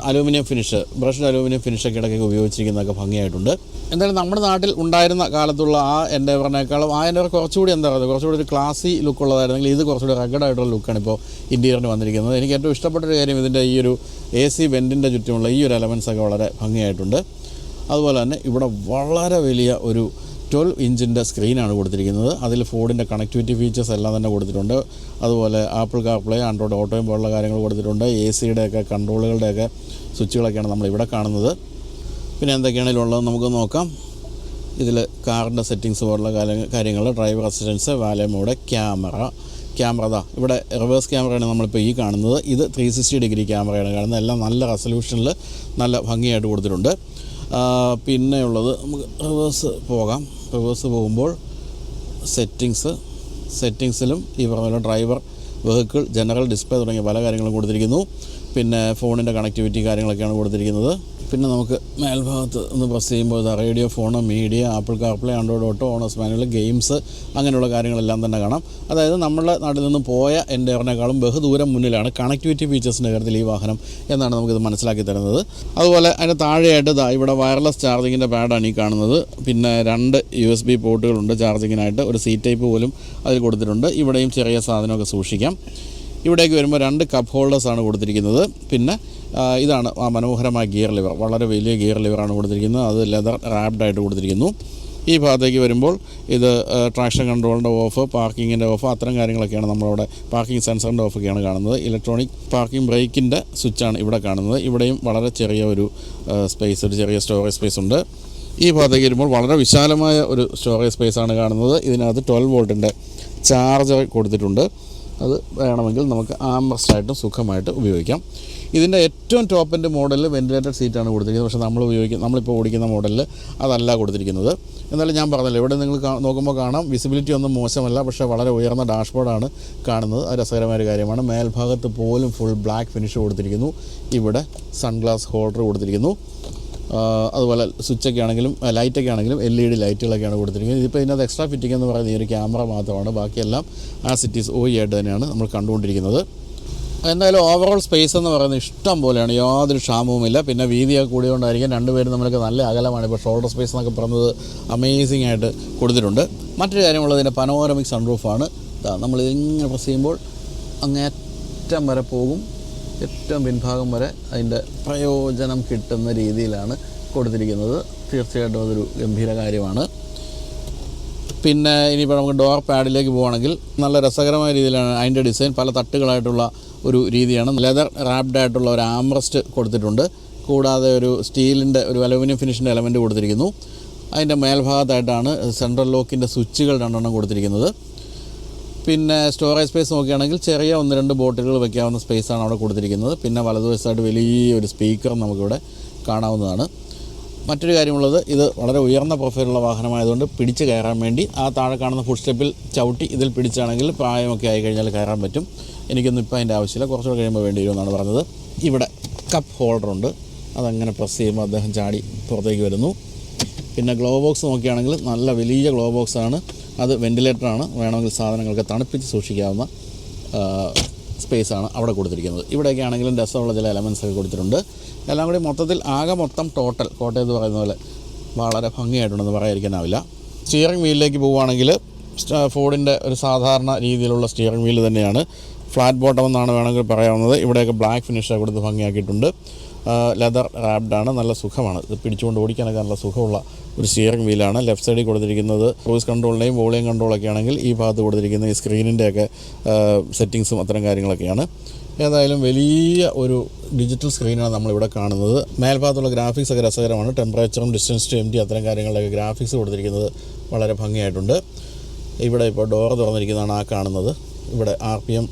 അലൂമിനിയം ഫിനിഷ്, ബ്രഷ്ഡ് അലൂമിനിയം ഫിനിഷൊക്കെ ഇടയ്ക്കൊക്കെ ഉപയോഗിച്ചിരിക്കുന്നതൊക്കെ ഭംഗിയായിട്ടുണ്ട്. എന്തായാലും നമ്മുടെ നാട്ടിൽ ഉണ്ടായിരുന്ന കാലത്തുള്ള ആ എൻഡേവറിനേക്കാളും ആ എൻഡേവർ കുറച്ചുകൂടി എന്താ പറയുക, കുറച്ചുകൂടി ഒരു ക്ലാസി ലുക്ക് ഉള്ളതായിരുന്നെങ്കിൽ ഇത് കുറച്ചുകൂടി റഗഡായിട്ടുള്ള ലുക്കാണ് ഇപ്പോൾ ഇൻറ്റീരിയറിന് വന്നിരിക്കുന്നത്. എനിക്ക് ഏറ്റവും ഇഷ്ടപ്പെട്ടൊരു കാര്യം ഇതിൻ്റെ ഈ ഒരു AC വെൻറ്റിൻ്റെ ചുറ്റുമുള്ള ഈ ഒരു എലമെൻസൊക്കെ വളരെ ഭംഗിയായിട്ടുണ്ട്. അതുപോലെ തന്നെ ഇവിടെ വളരെ വലിയ ഒരു 12 ഇഞ്ചിൻ്റെ സ്ക്രീനാണ് കൊടുത്തിരിക്കുന്നത്. അതിൽ ഫോർഡിൻ്റെ കണക്ടിവിറ്റി ഫീച്ചേഴ്സ് എല്ലാം തന്നെ കൊടുത്തിട്ടുണ്ട്. അതുപോലെ ആപ്പിൾ കാർപ്ലേ, ആൻഡ്രോയിഡ് ഓട്ടോയും പോലുള്ള കാര്യങ്ങൾ കൊടുത്തിട്ടുണ്ട്. AC-യുടെയൊക്കെ കൺട്രോളുകളുടെയൊക്കെ സ്വിച്ചുകളൊക്കെയാണ് നമ്മളിവിടെ കാണുന്നത്. പിന്നെ എന്തൊക്കെയാണെങ്കിലും ഉള്ളത് നമുക്ക് നോക്കാം. ഇതിൽ കാറിൻ്റെ സെറ്റിങ്സ് പോലുള്ള കാര്യങ്ങൾ, ഡ്രൈവർ അസിസ്റ്റൻസ്, വാലെ മോഡ്, ക്യാമറ ഇവിടെ റിവേഴ്സ് ക്യാമറയാണ് നമ്മളിപ്പോൾ ഈ കാണുന്നത്. ഇത് 360 ഡിഗ്രി ക്യാമറയാണ് കാണുന്നത്. എല്ലാം നല്ല റെസൊല്യൂഷനിൽ നല്ല ഭംഗിയായിട്ട് കൊടുത്തിട്ടുണ്ട്. പിന്നെയുള്ളത് നമുക്ക് റിവേഴ്സ് പോകുമ്പോൾ സെറ്റിങ്സിലും ഈ പറഞ്ഞ ഡ്രൈവർ, വെഹിക്കിൾ, ജനറൽ, ഡിസ്പ്ലേ തുടങ്ങിയ പല കാര്യങ്ങളും കൊടുത്തിരിക്കുന്നു. പിന്നെ ഫോണിൻ്റെ കണക്ടിവിറ്റി കാര്യങ്ങളൊക്കെയാണ് കൊടുത്തിരിക്കുന്നത്. പിന്നെ നമുക്ക് മേൽഭാഗത്ത് ഒന്ന് പ്രസ് ചെയ്യുമ്പോൾ radio, phone, media, Apple CarPlay, Android Auto, owner's manual, games, അങ്ങനെയുള്ള കാര്യങ്ങളെല്ലാം തന്നെ കാണാം. അതായത് നമ്മുടെ നാട്ടിൽ നിന്ന് പോയ എൻ്റെറിനേക്കാളും ബഹുദൂരം മുന്നിലാണ് കണക്ടിവിറ്റി ഫീച്ചേഴ്സിൻ്റെ കാര്യത്തിൽ ഈ വാഹനം എന്നാണ് നമുക്കിത് മനസ്സിലാക്കി തരുന്നത്. അതുപോലെ അതിൻ്റെ താഴെയായിട്ട് ഇവിടെ വയർലെസ് ചാർജിങ്ങിൻ്റെ പാഡാണ് ഈ കാണുന്നത്. പിന്നെ 2 USB പോർട്ടുകളുണ്ട് ചാർജിങ്ങിനായിട്ട്. ഒരു സി ടൈപ്പ് പോലും അതിൽ കൊടുത്തിട്ടുണ്ട്. ഇവിടെയും ചെറിയ സാധനമൊക്കെ സൂക്ഷിക്കാം. ഇവിടേക്ക് വരുമ്പോൾ 2 കപ്പ് ഹോൾഡേഴ്സാണ് കൊടുത്തിരിക്കുന്നത്. പിന്നെ ഇതാണ് ആ മനോഹരമായ ഗിയർ ലിവർ, വളരെ വലിയ ഗിയർ ലിവറാണ് കൊടുത്തിരിക്കുന്നത്. അത് ലെതർ റാപ്ഡായിട്ട് കൊടുത്തിരിക്കുന്നു. ഈ ഭാഗത്തേക്ക് വരുമ്പോൾ ഇത് ട്രാക്ഷൻ കൺട്രോളിൻ്റെ ഓഫ്, പാർക്കിങ്ങിൻ്റെ ഓഫ്, അത്തരം കാര്യങ്ങളൊക്കെയാണ് നമ്മളവിടെ. പാർക്കിംഗ് സെൻസറിൻ്റെ ഓഫൊക്കെയാണ് കാണുന്നത്. ഇലക്ട്രോണിക് പാർക്കിംഗ് ബ്രേക്കിൻ്റെ സ്വിച്ചാണ് ഇവിടെ കാണുന്നത്. ഇവിടെയും വളരെ ചെറിയ ഒരു ചെറിയ സ്റ്റോറേജ് സ്പേസ് ഉണ്ട്. ഈ ഭാഗത്തേക്ക് വരുമ്പോൾ വളരെ വിശാലമായ ഒരു സ്റ്റോറേജ് സ്പേസാണ് കാണുന്നത്. ഇതിനകത്ത് 12 വോൾട്ടിൻ്റെ ചാർജർ കൊടുത്തിട്ടുണ്ട്. അത് വേണമെങ്കിൽ നമുക്ക് ആംറസ്റ്റായിട്ടും സുഖമായിട്ട് ഉപയോഗിക്കാം. ഇതിൻ്റെ ഏറ്റവും ടോപ്പ് എൻഡ് മോഡലിൽ വെൻറ്റിലേറ്റഡ് സീറ്റാണ് കൊടുത്തിരിക്കുന്നത്. പക്ഷേ നമ്മളിപ്പോൾ ഓടിക്കുന്ന മോഡലിൽ അതല്ല കൊടുത്തിരിക്കുന്നത്. എന്നാലും ഞാൻ പറഞ്ഞല്ലോ, ഇവിടെ നിങ്ങൾ നോക്കുമ്പോൾ കാണാം വിസിബിലിറ്റി ഒന്നും മോശമല്ല. പക്ഷേ വളരെ ഉയർന്ന ഡാഷ്ബോർഡാണ് കാണുന്നത്. അത് രസകരമായ ഒരു കാര്യമാണ്. മേൽഭാഗത്ത് പോലും ഫുൾ ബ്ലാക്ക് ഫിനിഷ് കൊടുത്തിരിക്കുന്നു. ഇവിടെ സൺഗ്ലാസ് ഹോൾഡർ കൊടുത്തിരിക്കുന്നു. അതുപോലെ സ്വിച്ചൊക്കെ ആണെങ്കിലും ലൈറ്റൊക്കെ ആണെങ്കിലും LED ലൈറ്റുകളൊക്കെയാണ് കൊടുത്തിരിക്കുന്നത്. ഇതിപ്പോൾ ഇതിനകത്ത് എക്സ്ട്രാ ഫിറ്റിംഗ് എന്ന് പറയുന്നത് ഈ ഒരു ക്യാമറ മാത്രമാണ്. ബാക്കിയെല്ലാം സിറ്റീസ് ആയിട്ട് തന്നെയാണ് നമ്മൾ കണ്ടുകൊണ്ടിരിക്കുന്നത്. എന്തായാലും ഓവറോൾ സ്പേസ് എന്ന് പറയുന്നത് ഇഷ്ടം പോലെയാണ്, യാതൊരു ക്ഷാമവുമില്ല. പിന്നെ വീതിയൊക്കെ കൂടിയോണ്ടായിരിക്കും രണ്ടുപേരും നമ്മൾക്ക് നല്ല അകലമാണ്. ഇപ്പോൾ ഷോൾഡർ സ്പേസ് എന്നൊക്കെ പറയുന്നത് അമേസിംഗ് ആയിട്ട് കൊടുത്തിട്ടുണ്ട്. മറ്റൊരു കാര്യമുള്ളത് ഇതിൻ്റെ പനോരമിക് സൺറൂഫാണ്. നമ്മളിതിങ്ങനെ പ്രസ് ചെയ്യുമ്പോൾ അങ്ങേറ്റം വരെ പോകും. ഏറ്റവും പിൻഭാഗം വരെ അതിൻ്റെ പ്രയോജനം കിട്ടുന്ന രീതിയിലാണ് കൊടുത്തിരിക്കുന്നത്. തീർച്ചയായിട്ടും അതൊരു ഗംഭീര കാര്യമാണ്. പിന്നെ ഇനിയിപ്പോൾ നമുക്ക് ഡോർ പാഡിലേക്ക് പോവുകയാണെങ്കിൽ നല്ല രസകരമായ രീതിയിലാണ് അതിൻ്റെ ഡിസൈൻ. പല തട്ടുകളായിട്ടുള്ള ഒരു രീതിയാണ്. ലെതർ റാപ്ഡായിട്ടുള്ള ഒരു ആംറസ്റ്റ് കൊടുത്തിട്ടുണ്ട്. കൂടാതെ ഒരു സ്റ്റീലിൻ്റെ ഒരു അലൂമിനിയം ഫിനിഷിൻ്റെ എലമെൻറ്റ് കൊടുത്തിരിക്കുന്നു. അതിൻ്റെ മേൽഭാഗത്തായിട്ടാണ് സെൻട്രൽ ലോക്കിൻ്റെ സ്വിച്ചുകൾ 2 കൊടുത്തിരിക്കുന്നത്. പിന്നെ സ്റ്റോറേജ് സ്പേസ് നോക്കുകയാണെങ്കിൽ ചെറിയ 1-2 ബോട്ടിലുകൾ വയ്ക്കാവുന്ന സ്പേസാണ് അവിടെ കൊടുത്തിരിക്കുന്നത്. പിന്നെ വലതുവശത്തായിട്ട് വലിയൊരു സ്പീക്കർ നമുക്കിവിടെ കാണാവുന്നതാണ്. മറ്റൊരു കാര്യമുള്ളത്, ഇത് വളരെ ഉയർന്ന പ്രൊഫൈലുള്ള വാഹനമായതുകൊണ്ട് പിടിച്ച് കയറാൻ വേണ്ടി ആ താഴെ കാണുന്ന ഫുഡ് സ്റ്റെപ്പിൽ ചവിട്ടി ഇതിൽ പിടിച്ചാണെങ്കിൽ പ്രായമൊക്കെ ആയിക്കഴിഞ്ഞാൽ കയറാൻ പറ്റും. എനിക്കൊന്നും ഇപ്പോൾ അതിൻ്റെ ആവശ്യമില്ല, കുറച്ചുകൂടെ കഴിയുമ്പോൾ വേണ്ടി വരുമെന്നാണ് പറഞ്ഞത്. ഇവിടെ കപ്പ് ഹോൾഡറുണ്ട്. അതങ്ങനെ പ്രസ് ചെയ്യുമ്പോൾ അദ്ദേഹം ചാടി പുറത്തേക്ക് വരുന്നു. പിന്നെ ഗ്ലോ ബോക്സ് നോക്കുകയാണെങ്കിൽ നല്ല വലിയ ഗ്ലോ ബോക്സാണ്. അത് വെൻറ്റിലേറ്ററാണ്. വേണമെങ്കിൽ സാധനങ്ങളൊക്കെ തണുപ്പിച്ച് സൂക്ഷിക്കാവുന്ന സ്പേസാണ് അവിടെ കൊടുത്തിരിക്കുന്നത്. ഇവിടെയൊക്കെ ആണെങ്കിലും രസമുള്ള ചില എലമെൻസൊക്കെ കൊടുത്തിട്ടുണ്ട്. എല്ലാം കൂടി മൊത്തം ടോട്ടൽ കോട്ടയത്ത് പറയുന്ന പോലെ വളരെ ഭംഗിയായിട്ടുണ്ടെന്ന് പറയാതിരിക്കാനാവില്ല. സ്റ്റിയറിംഗ് വീലിലേക്ക് പോവുകയാണെങ്കിൽ ഫോർഡിൻ്റെ ഒരു സാധാരണ രീതിയിലുള്ള സ്റ്റിയറിംഗ് വീല് തന്നെയാണ്. ഫ്ലാറ്റ് ബോട്ടം എന്നാണ് വേണമെങ്കിൽ പറയാവുന്നത്. ഇവിടെയൊക്കെ ബ്ലാക്ക് ഫിനിഷ് കൊടുത്ത് ഭംഗിയാക്കിയിട്ടുണ്ട്. ലെതർ റാപ്ഡാണ്. നല്ല സുഖമാണ്. ഇത് പിടിച്ചുകൊണ്ട് ഓടിക്കാനൊക്കെ നല്ല സുഖമുള്ള ഒരു സ്റ്റിയറിംഗ് വീലാണ്. ലെഫ്റ്റ് സൈഡിൽ കൊടുത്തിരിക്കുന്നത് ക്രൂസ് കൺട്രോളിൻ്റെയും വോളിയം കൺട്രോളൊക്കെ ആണെങ്കിൽ ഈ ഭാഗത്ത് കൊടുത്തിരിക്കുന്ന ഈ സ്ക്രീനിൻ്റെയൊക്കെ സെറ്റിങ്സും അത്തരം കാര്യങ്ങളൊക്കെയാണ്. ഏതായാലും വലിയ ഒരു ഡിജിറ്റൽ സ്ക്രീനാണ് നമ്മളിവിടെ കാണുന്നത്. മേൽഭാഗത്തുള്ള ഗ്രാഫിക്സ് ഒക്കെ രസകരമാണ്. ടെമ്പറേച്ചറും ഡിസ്റ്റൻസ് ടു എംറ്റി അത്തരം കാര്യങ്ങളിലൊക്കെ ഗ്രാഫിക്സ് കൊടുത്തിരിക്കുന്നത് വളരെ ഭംഗിയായിട്ടുണ്ട്. ഇവിടെ ഇപ്പോൾ ഡോർ തുറന്നിരിക്കുന്നതാണ് ആ കാണുന്നത്. ഇവിടെ RPM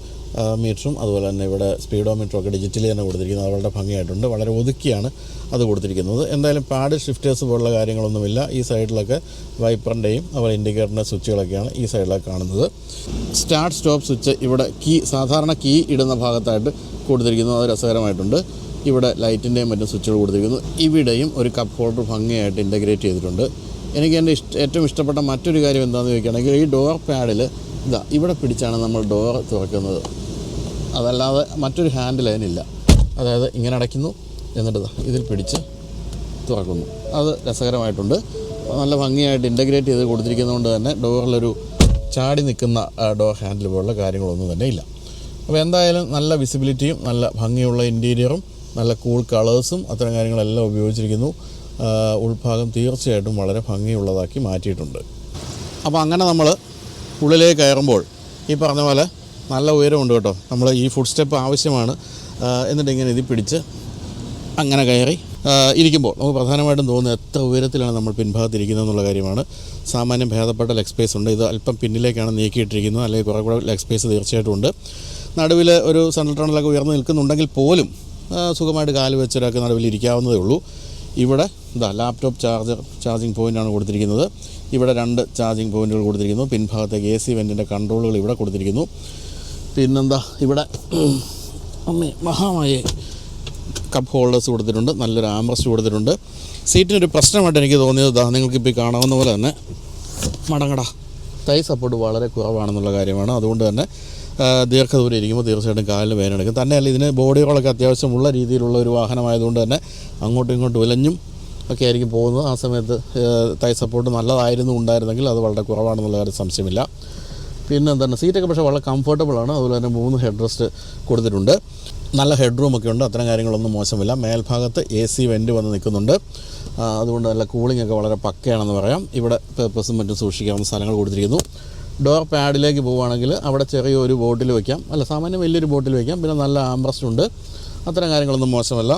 മീറ്ററും അതുപോലെ തന്നെ ഇവിടെ സ്പീഡോമീറ്ററും ഒക്കെ ഡിജിറ്റലി തന്നെ കൊടുത്തിരിക്കുന്നത്. അത് വളരെ ഭംഗിയായിട്ടുണ്ട്. വളരെ ഒതുക്കിയാണ് അത് കൊടുത്തിരിക്കുന്നത്. എന്തായാലും പാഡ് ഷിഫ്റ്റേഴ്സ് പോലുള്ള കാര്യങ്ങളൊന്നുമില്ല. ഈ സൈഡിലൊക്കെ വൈപ്പറിൻ്റെയും അതുപോലെ ഇൻഡിക്കേറ്ററിൻ്റെ സ്വിച്ചുകളൊക്കെയാണ് ഈ സൈഡിലൊക്കെ കാണുന്നത്. സ്റ്റാർട്ട് സ്റ്റോപ്പ് സ്വിച്ച് ഇവിടെ സാധാരണ കീ ഇടുന്ന ഭാഗത്തായിട്ട് കൊടുത്തിരിക്കുന്നത്. അത് രസകരമായിട്ടുണ്ട്. ഇവിടെ ലൈറ്റിൻ്റെയും മറ്റും സ്വിച്ചുകൾ കൊടുത്തിരിക്കുന്നു. ഇവിടെയും ഒരു കപ്പ് ഹോൾഡർ ഭംഗിയായിട്ട് ഇൻ്റഗ്രേറ്റ് ചെയ്തിട്ടുണ്ട്. എനിക്ക് എൻ്റെ ഏറ്റവും ഇഷ്ടപ്പെട്ട മറ്റൊരു കാര്യം എന്താണെന്ന് ചോദിക്കുകയാണെങ്കിൽ ഈ ഡോർ പാഡിൽ ഇവിടെ പിടിച്ചാണ് നമ്മൾ ഡോർ തുറക്കുന്നത്. അതല്ലാതെ മറ്റൊരു ഹാൻഡിൽ അതിനില്ല. അതായത് ഇങ്ങനെ അടയ്ക്കുന്നു, എന്നിട്ട് ഇതിൽ പിടിച്ച് തുറക്കുന്നു. അത് രസകരമായിട്ടുണ്ട്. നല്ല ഭംഗിയായിട്ട് ഇൻ്റഗ്രേറ്റ് ചെയ്ത് കൊടുത്തിരിക്കുന്നതുകൊണ്ട് തന്നെ ഡോറിലൊരു ചാടി നിൽക്കുന്ന ഡോർ ഹാൻഡിൽ പോലുള്ള കാര്യങ്ങളൊന്നും തന്നെ ഇല്ല. അപ്പോൾ എന്തായാലും നല്ല വിസിബിലിറ്റിയും നല്ല ഭംഗിയുള്ള ഇൻറ്റീരിയറും നല്ല കൂൾ കളേഴ്സും അത്തരം കാര്യങ്ങളെല്ലാം ഉപയോഗിച്ചിരിക്കുന്നു. ഉൾഭാഗം തീർച്ചയായിട്ടും വളരെ ഭംഗിയുള്ളതാക്കി മാറ്റിയിട്ടുണ്ട്. അപ്പോൾ അങ്ങനെ നമ്മൾ ഉള്ളിലേക്ക് കയറുമ്പോൾ ഈ പറഞ്ഞ പോലെ നല്ല ഉയരമുണ്ട് കേട്ടോ. നമ്മൾ ഈ ഫുഡ് സ്റ്റെപ്പ് ആവശ്യമാണ്. എന്നിട്ട് ഇങ്ങനെ ഇതിൽ പിടിച്ച് അങ്ങനെ കയറി ഇരിക്കുമ്പോൾ നമുക്ക് പ്രധാനമായിട്ടും തോന്നുന്നത് എത്ര ഉയരത്തിലാണ് നമ്മൾ പിൻഭാഗത്തിരിക്കുന്നത് എന്നുള്ള കാര്യമാണ്. സാമാന്യം ഭേദപ്പെട്ട ലെഗ് സ്പേസ് ഉണ്ട്. ഇത് അല്പം പിന്നിലേക്കാണ് നീക്കിയിട്ടിരിക്കുന്നത്, അല്ലെങ്കിൽ കുറേ കൂടെ ലെഗ് സ്പേസ് തീർച്ചയായിട്ടും ഉണ്ട്. നടുവിൽ ഒരു സെൻട്രൽ ടണലൊക്കെ ഉയർന്നു നിൽക്കുന്നുണ്ടെങ്കിൽ പോലും സുഖമായിട്ട് കാല് വെച്ചൊരാൾക്ക് നടുവിൽ ഇരിക്കാവുന്നതേ ഉള്ളൂ. ഇവിടെ ലാപ്ടോപ്പ് ചാർജിങ് പോയിൻ്റാണ് കൊടുത്തിരിക്കുന്നത്. ഇവിടെ 2 ചാർജിങ് പോയിൻറ്റുകൾ കൊടുത്തിരിക്കുന്നു. പിൻഭാഗത്തേക്ക് AC വെൻറ്റിൻ്റെ കൺട്രോളുകൾ ഇവിടെ കൊടുത്തിരിക്കുന്നു. പിന്നെന്താ ഇവിടെ മഹാമായ കപ്പ് ഹോൾഡേഴ്സ് കൊടുത്തിട്ടുണ്ട്. നല്ലൊരു ആംറസ്റ്റ് കൊടുത്തിട്ടുണ്ട്. സീറ്റിനൊരു പ്രശ്നമായിട്ട് എനിക്ക് തോന്നിയത് നിങ്ങൾക്കിപ്പോൾ കാണാവുന്ന പോലെ തന്നെ തൈ സപ്പോർട്ട് വളരെ കുറവാണെന്നുള്ള കാര്യമാണ്. അതുകൊണ്ട് തന്നെ ദീർഘദൂരം ഇരിക്കുമ്പോൾ തീർച്ചയായിട്ടും കാലിന് വേദനയെടുക്കും. തന്നെയല്ല ഇതിന് ബോഡി റോളൊക്കെ അത്യാവശ്യമുള്ള രീതിയിലുള്ള ഒരു വാഹനമായതുകൊണ്ട് തന്നെ അങ്ങോട്ടും ഇങ്ങോട്ടും ഉലഞ്ഞും ഒക്കെ ആയിരിക്കും പോകുന്നത്. ആ സമയത്ത് തൈ സപ്പോർട്ട് ഉണ്ടായിരുന്നെങ്കിൽ അത് വളരെ കുറവാണെന്നുള്ള കാര്യം സംശയമില്ല. പിന്നെ എന്താണ് സീറ്റൊക്കെ പക്ഷേ വളരെ കംഫർട്ടബിളാണ്. അതുപോലെ തന്നെ 3 ഹെഡ് റെസ്റ്റ് കൊടുത്തിട്ടുണ്ട്. നല്ല ഹെഡ് റൂമൊക്കെ ഉണ്ട്. അത്തരം കാര്യങ്ങളൊന്നും മോശമില്ല. മേൽഭാഗത്ത് AC വെൻറ്റ് വന്ന് നിൽക്കുന്നുണ്ട്. അതുകൊണ്ട് നല്ല കൂളിംഗ് ഒക്കെ വളരെ പക്കയാണെന്ന് പറയാം. ഇവിടെ പേപ്പേഴ്സും മറ്റും സൂക്ഷിക്കാവുന്ന സ്ഥലങ്ങൾ കൊടുത്തിരിക്കുന്നു. ഡോർ പാഡിലേക്ക് പോവുകയാണെങ്കിൽ അവിടെ ചെറിയൊരു ബോട്ടിൽ വയ്ക്കാം, സാമാന്യം വലിയൊരു ബോട്ടിൽ വയ്ക്കാം. പിന്നെ നല്ല ആംബ്രസ്റ്റ് ഉണ്ട്. അത്തരം കാര്യങ്ങളൊന്നും മോശമല്ല.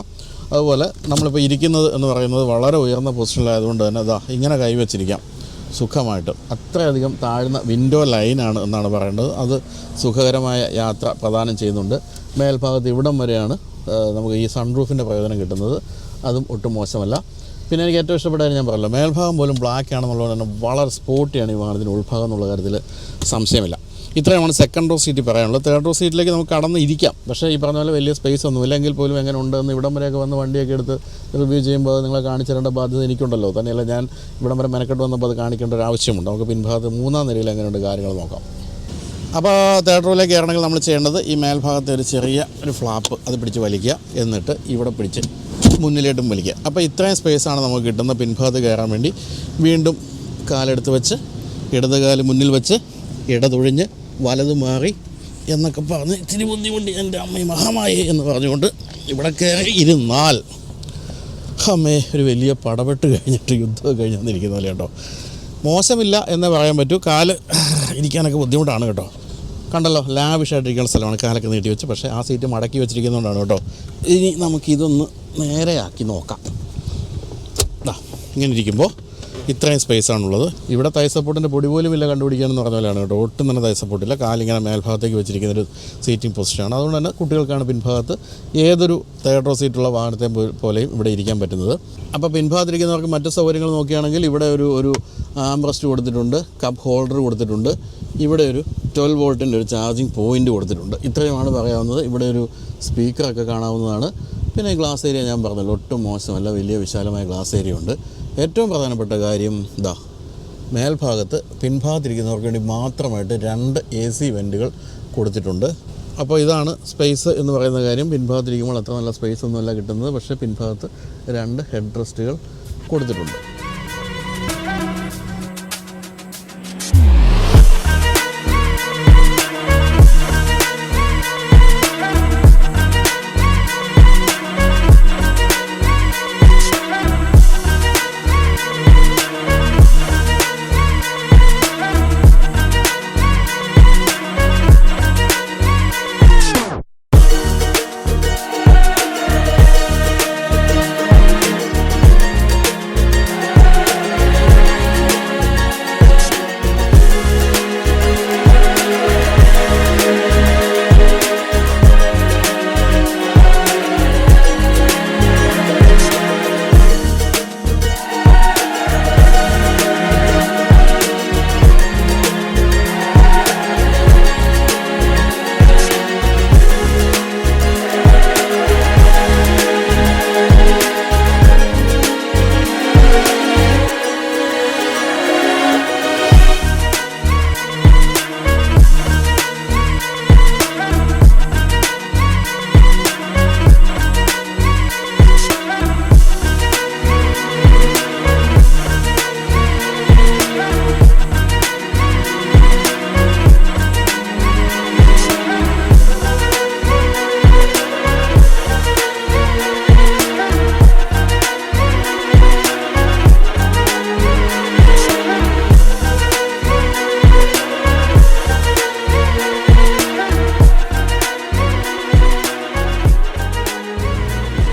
അതുപോലെ നമ്മളിപ്പോൾ ഇരിക്കുന്നത് എന്ന് പറയുന്നത് വളരെ ഉയർന്ന പൊസിഷനിലായതുകൊണ്ട് തന്നെ ഇങ്ങനെ കൈവച്ചിരിക്കാം സുഖമായിട്ട്. അത്രയധികം താഴ്ന്ന വിൻഡോ ലൈനാണ് എന്നാണ് പറയേണ്ടത്. അത് സുഖകരമായ യാത്ര പ്രദാനം ചെയ്യുന്നുണ്ട്. മേൽഭാഗത്ത് ഇവിടം വരെയാണ് നമുക്ക് ഈ സൺറൂഫിൻ്റെ പ്രയോജനം കിട്ടുന്നത്. അതും ഒട്ടും മോശമല്ല. പിന്നെ എനിക്ക് ഏറ്റവും ഇഷ്ടപ്പെട്ടത് ഞാൻ പറയല്ലോ, മേൽഭാഗം പോലും ബ്ലാക്ക് ആണെന്നുള്ളത് തന്നെ വളരെ സ്പോർട്ടിയാണ് ഈ വാഹനത്തിൻ്റെ ഉൾഭാഗം എന്നുള്ള കാര്യത്തിൽ സംശയമില്ല. ഇത്രയുമാണ് സെക്കൻഡ് റോ സീറ്റിൽ പറയാനുള്ളത്. തേർഡ് റോ സീറ്റിലേക്ക് നമുക്ക് കടന്ന് ഇരിക്കാം. പക്ഷേ ഈ പറഞ്ഞ പോലെ വലിയ സ്പേസ് ഒന്നുമില്ല. എങ്കിൽ പോലും എങ്ങനെ ഉണ്ടെന്ന് ഇവിടം വരെയൊക്കെ വന്ന് വണ്ടിയൊക്കെ എടുത്ത് റിവ്യൂ ചെയ്യുമ്പോൾ നിങ്ങളെ കാണിച്ചു തരേണ്ട ബാധ്യത എനിക്കുണ്ടല്ലോ. തന്നെയല്ല ഞാൻ ഇവിടം വരെ മെനക്കെട്ട് വന്നപ്പോൾ അത് കാണിക്കേണ്ട ഒരു ആവശ്യമുണ്ട്. നമുക്ക് പിൻഭാഗത്ത് 3-ാം നിരയിൽ എങ്ങനെയുണ്ട് കാര്യങ്ങൾ നോക്കാം. അപ്പോൾ തേർഡ് റോയിലേക്ക് കയറണമെങ്കിൽ നമ്മൾ ചെയ്യേണ്ടത് ഈ മേൽഭാഗത്തെ ഒരു ചെറിയ ഒരു ഫ്ലാപ്പ് അത് പിടിച്ച് വലിക്കുക, എന്നിട്ട് ഇവിടെ പിടിച്ച് മുന്നിലേട്ടും വലിക്കുക. അപ്പോൾ ഇത്രയും സ്പേസാണ് നമുക്ക് കിട്ടുന്ന. പിൻഭാഗത്ത് കയറാൻ വേണ്ടി വീണ്ടും കാലെടുത്ത് വെച്ച് ഇടത് കാല് മുന്നിൽ വെച്ച് ഇടതൊഴിഞ്ഞ് വലത് മാറി എന്നൊക്കെ പറഞ്ഞ് ഇത്തിരി ബുദ്ധിമുട്ടി എൻ്റെ അമ്മയും മഹാമായി എന്ന് പറഞ്ഞുകൊണ്ട് ഇവിടെ കയറി ഇരുന്നാൽ ഒരു വലിയ പടപെട്ട് കഴിഞ്ഞിട്ട് യുദ്ധം കഴിഞ്ഞിരിക്കുന്ന പോലെ കേട്ടോ. മോശമില്ല എന്നേ പറയാൻ പറ്റൂ. കാല് ഇരിക്കാനൊക്കെ ബുദ്ധിമുട്ടാണ് കേട്ടോ. കണ്ടല്ലോ, ലാവിഷായിട്ടിരിക്കുന്ന സ്ഥലമാണ്. കാലൊക്കെ നീട്ടി വെച്ച്, പക്ഷേ ആ സീറ്റ് മടക്കി വെച്ചിരിക്കുന്നതുകൊണ്ടാണ് കേട്ടോ. ഇനി നമുക്കിതൊന്ന് നേരെയാക്കി നോക്കാം. ഇങ്ങനെ ഇരിക്കുമ്പോൾ ഇത്രയും സ്പേസാണുള്ളത്. ഇവിടെ തൈ സപ്പോർട്ടിൻ്റെ പൊടി പോലും ഇല്ല കണ്ടുപിടിക്കാനെന്ന് പറഞ്ഞ പോലെയാണ് കേട്ടോ. ഒട്ടും തന്നെ തൈ സപ്പോർട്ടില്ല. കാലിങ്ങനെ മേൽഭാഗത്തേക്ക് വെച്ചിരിക്കുന്നൊരു സീറ്റിംഗ് പൊസിഷനാണ്. അതുകൊണ്ട് തന്നെ കുട്ടികൾക്കാണ് പിൻഭാഗത്ത് ഏതൊരു തേർഡ് റോ സീറ്റുള്ള വാഹനത്തെ പോലെയും ഇവിടെ ഇരിക്കാൻ പറ്റുന്നത്. അപ്പോൾ പിൻഭാഗത്തിരിക്കുന്നവർക്ക് മറ്റ് സൗകര്യങ്ങൾ നോക്കുകയാണെങ്കിൽ ഇവിടെ ഒരു ആംബ്രസ്റ്റ് കൊടുത്തിട്ടുണ്ട്, കപ്പ് ഹോൾഡർ കൊടുത്തിട്ടുണ്ട്. ഇവിടെ ഒരു 12 വോൾട്ടിൻ്റെ ഒരു ചാർജിങ് പോയിൻ്റ് കൊടുത്തിട്ടുണ്ട്. ഇത്രയുമാണ് പറയാവുന്നത്. ഇവിടെ ഒരു സ്പീക്കറൊക്കെ കാണാവുന്നതാണ്. പിന്നെ ഗ്ലാസ് ഏരിയ ഞാൻ പറഞ്ഞല്ലോ, ഒട്ടും മോശമല്ല. വലിയ വിശാലമായ ഗ്ലാസ് ഏരിയ ഉണ്ട്. ഏറ്റവും പ്രധാനപ്പെട്ട കാര്യം മേൽഭാഗത്ത് പിൻഭാഗത്തിരിക്കുന്നവർക്ക് വേണ്ടി മാത്രമായിട്ട് 2 AC വെൻറ്റുകൾ കൊടുത്തിട്ടുണ്ട്. അപ്പോൾ ഇതാണ് സ്പേസ് എന്ന് പറയുന്ന കാര്യം. പിൻഭാഗത്തിരിക്കുമ്പോൾ അത്ര നല്ല സ്പേസ് ഒന്നുമല്ല കിട്ടുന്നത്. പക്ഷേ പിൻഭാഗത്ത് 2 ഹെഡ് റെസ്റ്റുകൾ കൊടുത്തിട്ടുണ്ട്.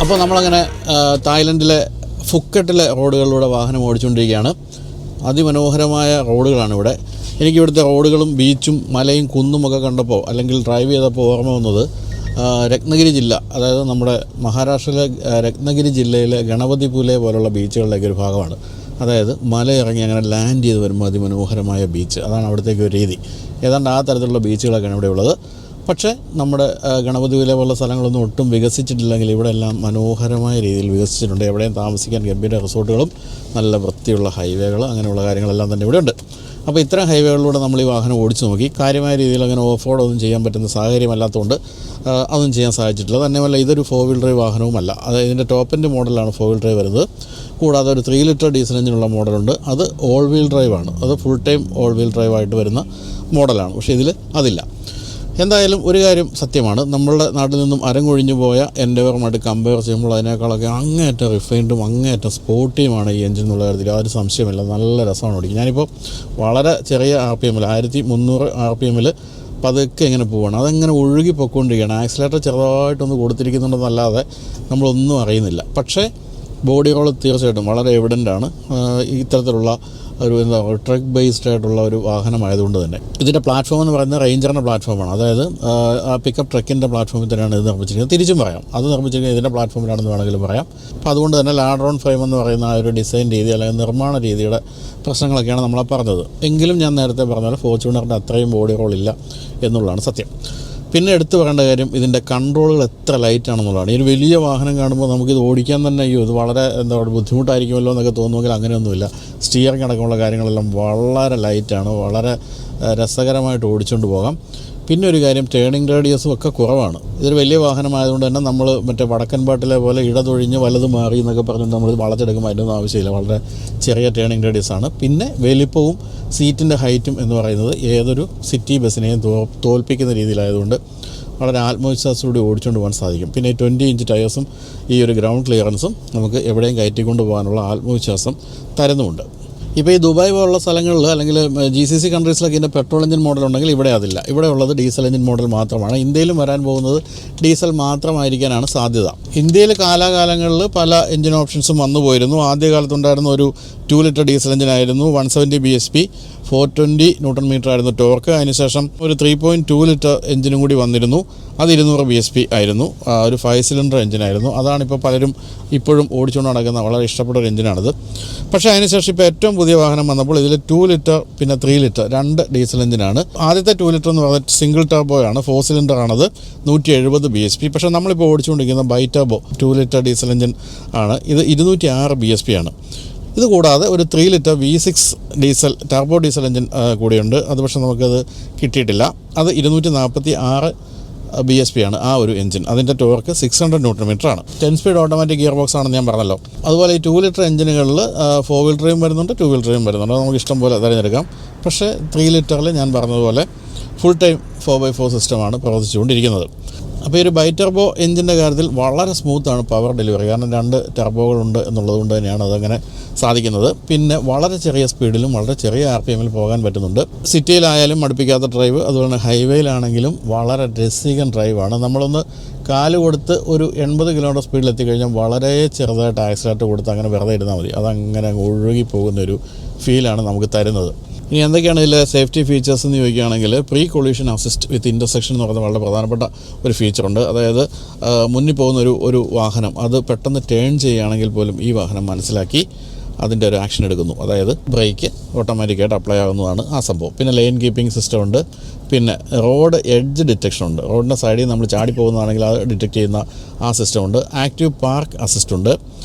അപ്പോൾ നമ്മളങ്ങനെ തായ്ലൻഡിലെ ഫുക്കറ്റിലെ റോഡുകളിലൂടെ വാഹനം ഓടിച്ചുകൊണ്ടിരിക്കുകയാണ്. അതിമനോഹരമായ റോഡുകളാണ് ഇവിടെ. എനിക്കിവിടുത്തെ റോഡുകളും ബീച്ചും മലയും കുന്നുമൊക്കെ കണ്ടപ്പോൾ അല്ലെങ്കിൽ ഡ്രൈവ് ചെയ്തപ്പോൾ ഓർമ്മ വന്നത് രത്നഗിരി ജില്ല, അതായത് നമ്മുടെ മഹാരാഷ്ട്രയിലെ രത്നഗിരി ജില്ലയിലെ ഗണപതിപുലെ പോലുള്ള ബീച്ചുകളിലേക്ക് ഒരു ഭാഗമാണ്. അതായത് മല ഇറങ്ങി അങ്ങനെ ലാൻഡ് ചെയ്ത് വരുമ്പോൾ അതിമനോഹരമായ ബീച്ച്, അതാണ് അവിടത്തേക്ക് ഒരു രീതി. ഏതാണ്ട് ആ തരത്തിലുള്ള ബീച്ചുകളൊക്കെയാണ് ഇവിടെ ഉള്ളത്. പക്ഷേ നമ്മുടെ ഗണപതിപുലെ പോലുള്ള സ്ഥലങ്ങളൊന്നും ഒട്ടും വികസിച്ചിട്ടില്ലെങ്കിൽ ഇവിടെ എല്ലാം മനോഹരമായ രീതിയിൽ വികസിച്ചിട്ടുണ്ട്. എവിടെയും താമസിക്കാൻ ഗംഭീര റിസോർട്ടുകളും നല്ല വൃത്തിയുള്ള ഹൈവേകൾ അങ്ങനെയുള്ള കാര്യങ്ങളെല്ലാം തന്നെ ഇവിടെ ഉണ്ട്. അപ്പോൾ ഇത്തരം ഹൈവേകളിലൂടെ നമ്മൾ ഈ വാഹനം ഓടിച്ചു നോക്കി. കാര്യമായ രീതിയിൽ അങ്ങനെ ഓഫ് റോഡ് ഒന്നും ചെയ്യാൻ പറ്റുന്ന സാഹചര്യമല്ലാത്തതുകൊണ്ട് അതൊന്നും ചെയ്യാൻ സാധിച്ചിട്ടില്ല. തന്നെയുമല്ല ഇതൊരു 4 വീൽ ഡ്രൈവ് വാഹനവുമല്ല. അതായത് ഇതിൻ്റെ ടോപ്പ് എൻഡ് മോഡലാണ് 4 വീൽ ഡ്രൈവ് വരുന്നത്. കൂടാതെ ഒരു 3 ലിറ്റർ ഡീസൽ എഞ്ചിനുള്ള മോഡലുണ്ട്. അത് ഓൾ വീൽ ഡ്രൈവാണ്. അത് ഫുൾ ടൈം ഓൾ വീൽ ഡ്രൈവായിട്ട് വരുന്ന മോഡലാണ്. പക്ഷേ ഇതിൽ അതില്ല. എന്തായാലും ഒരു കാര്യം സത്യമാണ്, നമ്മളുടെ നാട്ടിൽ നിന്നും അരങ്ങൊഴിഞ്ഞു പോയ എൻഡവറുമായിട്ട് കമ്പയർ ചെയ്യുമ്പോൾ അതിനേക്കാളൊക്കെ അങ്ങേയറ്റം റിഫൈൻഡും അങ്ങേയറ്റം സ്പോർട്ടിയുമാണ് ഈ എഞ്ചിൻ എന്നുള്ള കാര്യത്തിൽ യാതൊരു സംശയമില്ല. നല്ല രസമാണ് ഓടിക്കും. ഞാനിപ്പോൾ വളരെ ചെറിയ RPM 1300 RPM പതുക്കെ ഇങ്ങനെ പോവുകയാണ്. അതങ്ങനെ ഒഴുകി പൊയ്ക്കൊണ്ടിരിക്കുകയാണ്. ആക്സിലേറ്റർ ചെറുതായിട്ടൊന്ന് കൊടുത്തിരിക്കുന്നുണ്ടെന്നല്ലാതെ നമ്മളൊന്നും അറിയുന്നില്ല. പക്ഷേ ബോഡി റോൾ തീർച്ചയായിട്ടും വളരെ എവിഡൻ്റാണ്. ഇത്തരത്തിലുള്ള ഒരു ട്രക്ക് ബേസ്ഡ് ആയിട്ടുള്ള ഒരു വാഹനമായതുകൊണ്ട് തന്നെ. ഇതിൻ്റെ പ്ലാറ്റ്ഫോം എന്ന് പറയുന്നത് റേഞ്ചറിൻ്റെ പ്ലാറ്റ്ഫോമാണ്. അതായത് പിക്കപ്പ് ട്രക്കിൻ്റെ പ്ലാറ്റ്ഫോമിൽ തന്നെയാണ് ഇത് നിർമ്മിച്ചിരിക്കുന്നത്. തിരിച്ചും പറയാം, അത് നിർമ്മിച്ചിരിക്കുന്നത് ഇതിൻ്റെ പ്ലാറ്റ്ഫോമിലാണെന്ന് വേണമെങ്കിലും പറയാം. അപ്പോൾ അതുകൊണ്ട് തന്നെ ലാഡർ ഓൺ ഫ്രെയിം എന്ന് പറയുന്ന ആ ഒരു ഡിസൈൻ രീതി അല്ലെങ്കിൽ നിർമ്മാണ രീതിയുടെ പ്രശ്നങ്ങളൊക്കെയാണ് നമ്മളെ പറഞ്ഞത്. എങ്കിലും ഞാൻ നേരത്തെ പറഞ്ഞ പോലെ ഫോർച്യൂണറിൻ്റെ അത്രയും ബോഡി റോൾ ഇല്ല എന്നുള്ളതാണ് സത്യം. പിന്നെ എടുത്തു പറയേണ്ട കാര്യം ഇതിൻ്റെ കൺട്രോളുകൾ എത്ര ലൈറ്റാണെന്നുള്ളതാണ്. ഈ ഒരു വലിയ വാഹനം കാണുമ്പോൾ നമുക്കിത് ഓടിക്കാൻ തന്നെ ഇത് വളരെ ബുദ്ധിമുട്ടായിരിക്കുമല്ലോ എന്നൊക്കെ തോന്നുമെങ്കിൽ അങ്ങനെയൊന്നുമില്ല. സ്റ്റിയറിംഗ് അടക്കമുള്ള കാര്യങ്ങളെല്ലാം വളരെ ലൈറ്റാണ്, വളരെ രസകരമായിട്ട് ഓടിച്ചുകൊണ്ട് പോകാം. പിന്നെ ഒരു കാര്യം, ടേണിംഗ് റേഡിയസും ഒക്കെ കുറവാണ്. ഇതൊരു വലിയ വാഹനമായതുകൊണ്ട് തന്നെ നമ്മൾ മറ്റേ വടക്കൻ പാട്ടിലെ പോലെ ഇടതൊഴിഞ്ഞ് വലത് മാറി എന്നൊക്കെ പറഞ്ഞിട്ട് നമ്മൾ വളച്ചെടുക്കുമ്പോൾ അതിനൊന്നും ആവശ്യമില്ല. വളരെ ചെറിയ ടേണിംഗ് റേഡിയസാണ്. പിന്നെ വലിപ്പവും സീറ്റിൻ്റെ ഹൈറ്റും എന്ന് പറയുന്നത് ഏതൊരു സിറ്റി ബസ്സിനെയും തോൽപ്പിക്കുന്ന രീതിയിലായതുകൊണ്ട് വളരെ ആത്മവിശ്വാസത്തോടെ ഓടിച്ചുകൊണ്ട് പോകാൻ സാധിക്കും. പിന്നെ 20 ഇഞ്ച് ടയേഴ്സും ഈ ഒരു ഗ്രൗണ്ട് ക്ലിയറൻസും നമുക്ക് എവിടെയും കയറ്റിക്കൊണ്ട് പോകാനുള്ള ആത്മവിശ്വാസം തരുന്നുമുണ്ട്. ഇപ്പോൾ ഈ ദുബായ് പോലുള്ള സ്ഥലങ്ങളിൽ അല്ലെങ്കിൽ GCC കൺട്രീസിലൊക്കെ ഇതിൻ്റെ പെട്രോൾ എഞ്ചിൻ മോഡൽ ഉണ്ടെങ്കിൽ ഇവിടെ അതില്ല. ഇവിടെ ഉള്ളത് ഡീസൽ എഞ്ചിൻ മോഡൽ മാത്രമാണ്. ഇന്ത്യയിലും വരാൻ പോകുന്നത് ഡീസൽ മാത്രമായിരിക്കാനാണ് സാധ്യത. ഇന്ത്യയിൽ കാലാകാലങ്ങളിൽ പല എഞ്ചിൻ ഓപ്ഷൻസും വന്നു പോയിരുന്നു. ആദ്യകാലത്തുണ്ടായിരുന്ന ഒരു 2 ലിറ്റർ ഡീസൽ എഞ്ചിനായിരുന്നു. 170 bhp 420 ന്യൂട്ടൺ മീറ്റർ ആയിരുന്നു ടോർക്ക്. അതിനുശേഷം ഒരു 3.2 ലിറ്റർ എഞ്ചിനും കൂടി വന്നിരുന്നു. അത് 200 bhp ആയിരുന്നു. ഒരു 5 സിലിണ്ടർ എഞ്ചിനായിരുന്നു. അതാണിപ്പോൾ പലരും ഇപ്പോഴും ഓടിച്ചുകൊണ്ട് നടക്കുന്ന വളരെ ഇഷ്ടപ്പെട്ട ഒരു എഞ്ചിനാണിത്. പക്ഷേ അതിനുശേഷം ഇപ്പോൾ ഏറ്റവും പുതിയ വാഹനം വന്നപ്പോൾ ഇതിൽ 2 ലിറ്റർ പിന്നെ 3 ലിറ്റർ 2 ഡീസൽ എഞ്ചിനാണ്. ആദ്യത്തെ 2 ലിറ്റർ എന്ന് പറയുന്നത് സിംഗിൾ ടർബോയാണ്, 4 സിലിണ്ടർ ആണത്, 170 bhp. പക്ഷേ നമ്മളിപ്പോൾ ഓടിച്ചുകൊണ്ടിരിക്കുന്ന bi turbo 2 litre diesel engine ആണ്. ഇത് 206 bhp ആണ്. ഇത് കൂടാതെ ഒരു 3 litre V6 diesel turbo diesel engine കൂടിയുണ്ട്. അത് പക്ഷേ നമുക്കത് കിട്ടിയിട്ടില്ല. അത് 246 bhp ആണ് ആ ഒരു എഞ്ചിൻ. അതിൻ്റെ ടോർക്ക് 600 ന്യൂട്ടൺ മീറ്റർ ആണ്. 10 സ്പീഡ് ഓട്ടോമാറ്റിക് ഗിയർ ബോക്സ് ആണെന്ന് ഞാൻ പറഞ്ഞല്ലോ. അതുപോലെ ഈ 2 ലിറ്റർ എഞ്ചിനുകളിൽ 4 വീൽ ഡ്രൈവും വരുന്നുണ്ട്, 2 വീൽ ഡ്രൈവും വരുന്നുണ്ട്. അത് നമുക്ക് ഇഷ്ടം പോലെ തിരഞ്ഞെടുക്കാം. പക്ഷേ 3 ലിറ്ററിൽ ഞാൻ പറഞ്ഞതുപോലെ ഫുൾ ടൈം 4x4 സിസ്റ്റമാണ് പ്രവർത്തിച്ചുകൊണ്ടിരിക്കുന്നത്. അപ്പോൾ ഈ ഒരു ബൈ ടർബോ എഞ്ചിൻ്റെ കാര്യത്തിൽ വളരെ സ്മൂത്താണ് പവർ ഡെലിവറി. കാരണം 2 ടർബോകളുണ്ട് എന്നുള്ളത് കൊണ്ട് തന്നെയാണ് അതങ്ങനെ സാധിക്കുന്നത്. പിന്നെ വളരെ ചെറിയ സ്പീഡിലും വളരെ ചെറിയ RPM പോകാൻ പറ്റുന്നുണ്ട്. സിറ്റിയിലായാലും മടുപ്പിക്കാത്ത ഡ്രൈവ്, അതുപോലെ ഹൈവേയിലാണെങ്കിലും വളരെ രസികൻ ഡ്രൈവാണ്. നമ്മളൊന്ന് കാല് കൊടുത്ത് ഒരു 80 കിലോമീറ്റർ സ്പീഡിൽ എത്തിക്കഴിഞ്ഞാൽ വളരെ ചെറുതായിട്ട് ആക്സിലേറ്റർ കൊടുത്ത് അങ്ങനെ വെറുതെ ഇരുന്നാൽ മതി. അതങ്ങനെ ഒഴുകി പോകുന്നൊരു ഫീലാണ് നമുക്ക് തരുന്നത്. ഇനി എന്തൊക്കെയാണ് ഇതിലെ സേഫ്റ്റി ഫീച്ചേഴ്സ് എന്ന് ചോദിക്കുകയാണെങ്കിൽ, പ്രീ കൊളീഷൻ അസിസ്റ്റ് വിത്ത് ഇൻ്റർസെക്ഷൻ എന്ന് പറയുന്നത് വളരെ പ്രധാനപ്പെട്ട ഒരു ഫീച്ചറുണ്ട്. അതായത് മുന്നിൽ പോകുന്ന ഒരു വാഹനം അത് പെട്ടെന്ന് ടേൺ ചെയ്യുകയാണെങ്കിൽ പോലും ഈ വാഹനം മനസ്സിലാക്കി അതിൻ്റെ ഒരു ആക്ഷൻ എടുക്കുന്നു. അതായത് ബ്രേക്ക് ഓട്ടോമാറ്റിക്കായിട്ട് അപ്ലൈ ആകുന്നതാണ് ആ സംഭവം. പിന്നെ ലൈൻ കീപ്പിംഗ് സിസ്റ്റം ഉണ്ട്. പിന്നെ റോഡ് എഡ്ജ് ഡിറ്റക്ഷൻ ഉണ്ട്. റോഡിൻ്റെ സൈഡിൽ നമ്മൾ ചാടി പോകുന്നതാണെങ്കിൽ അത് ഡിറ്റക്ട് ചെയ്യുന്ന ആ സിസ്റ്റം ഉണ്ട്. ആക്റ്റീവ് പാർക്ക് അസിസ്റ്റ് ഉണ്ട്,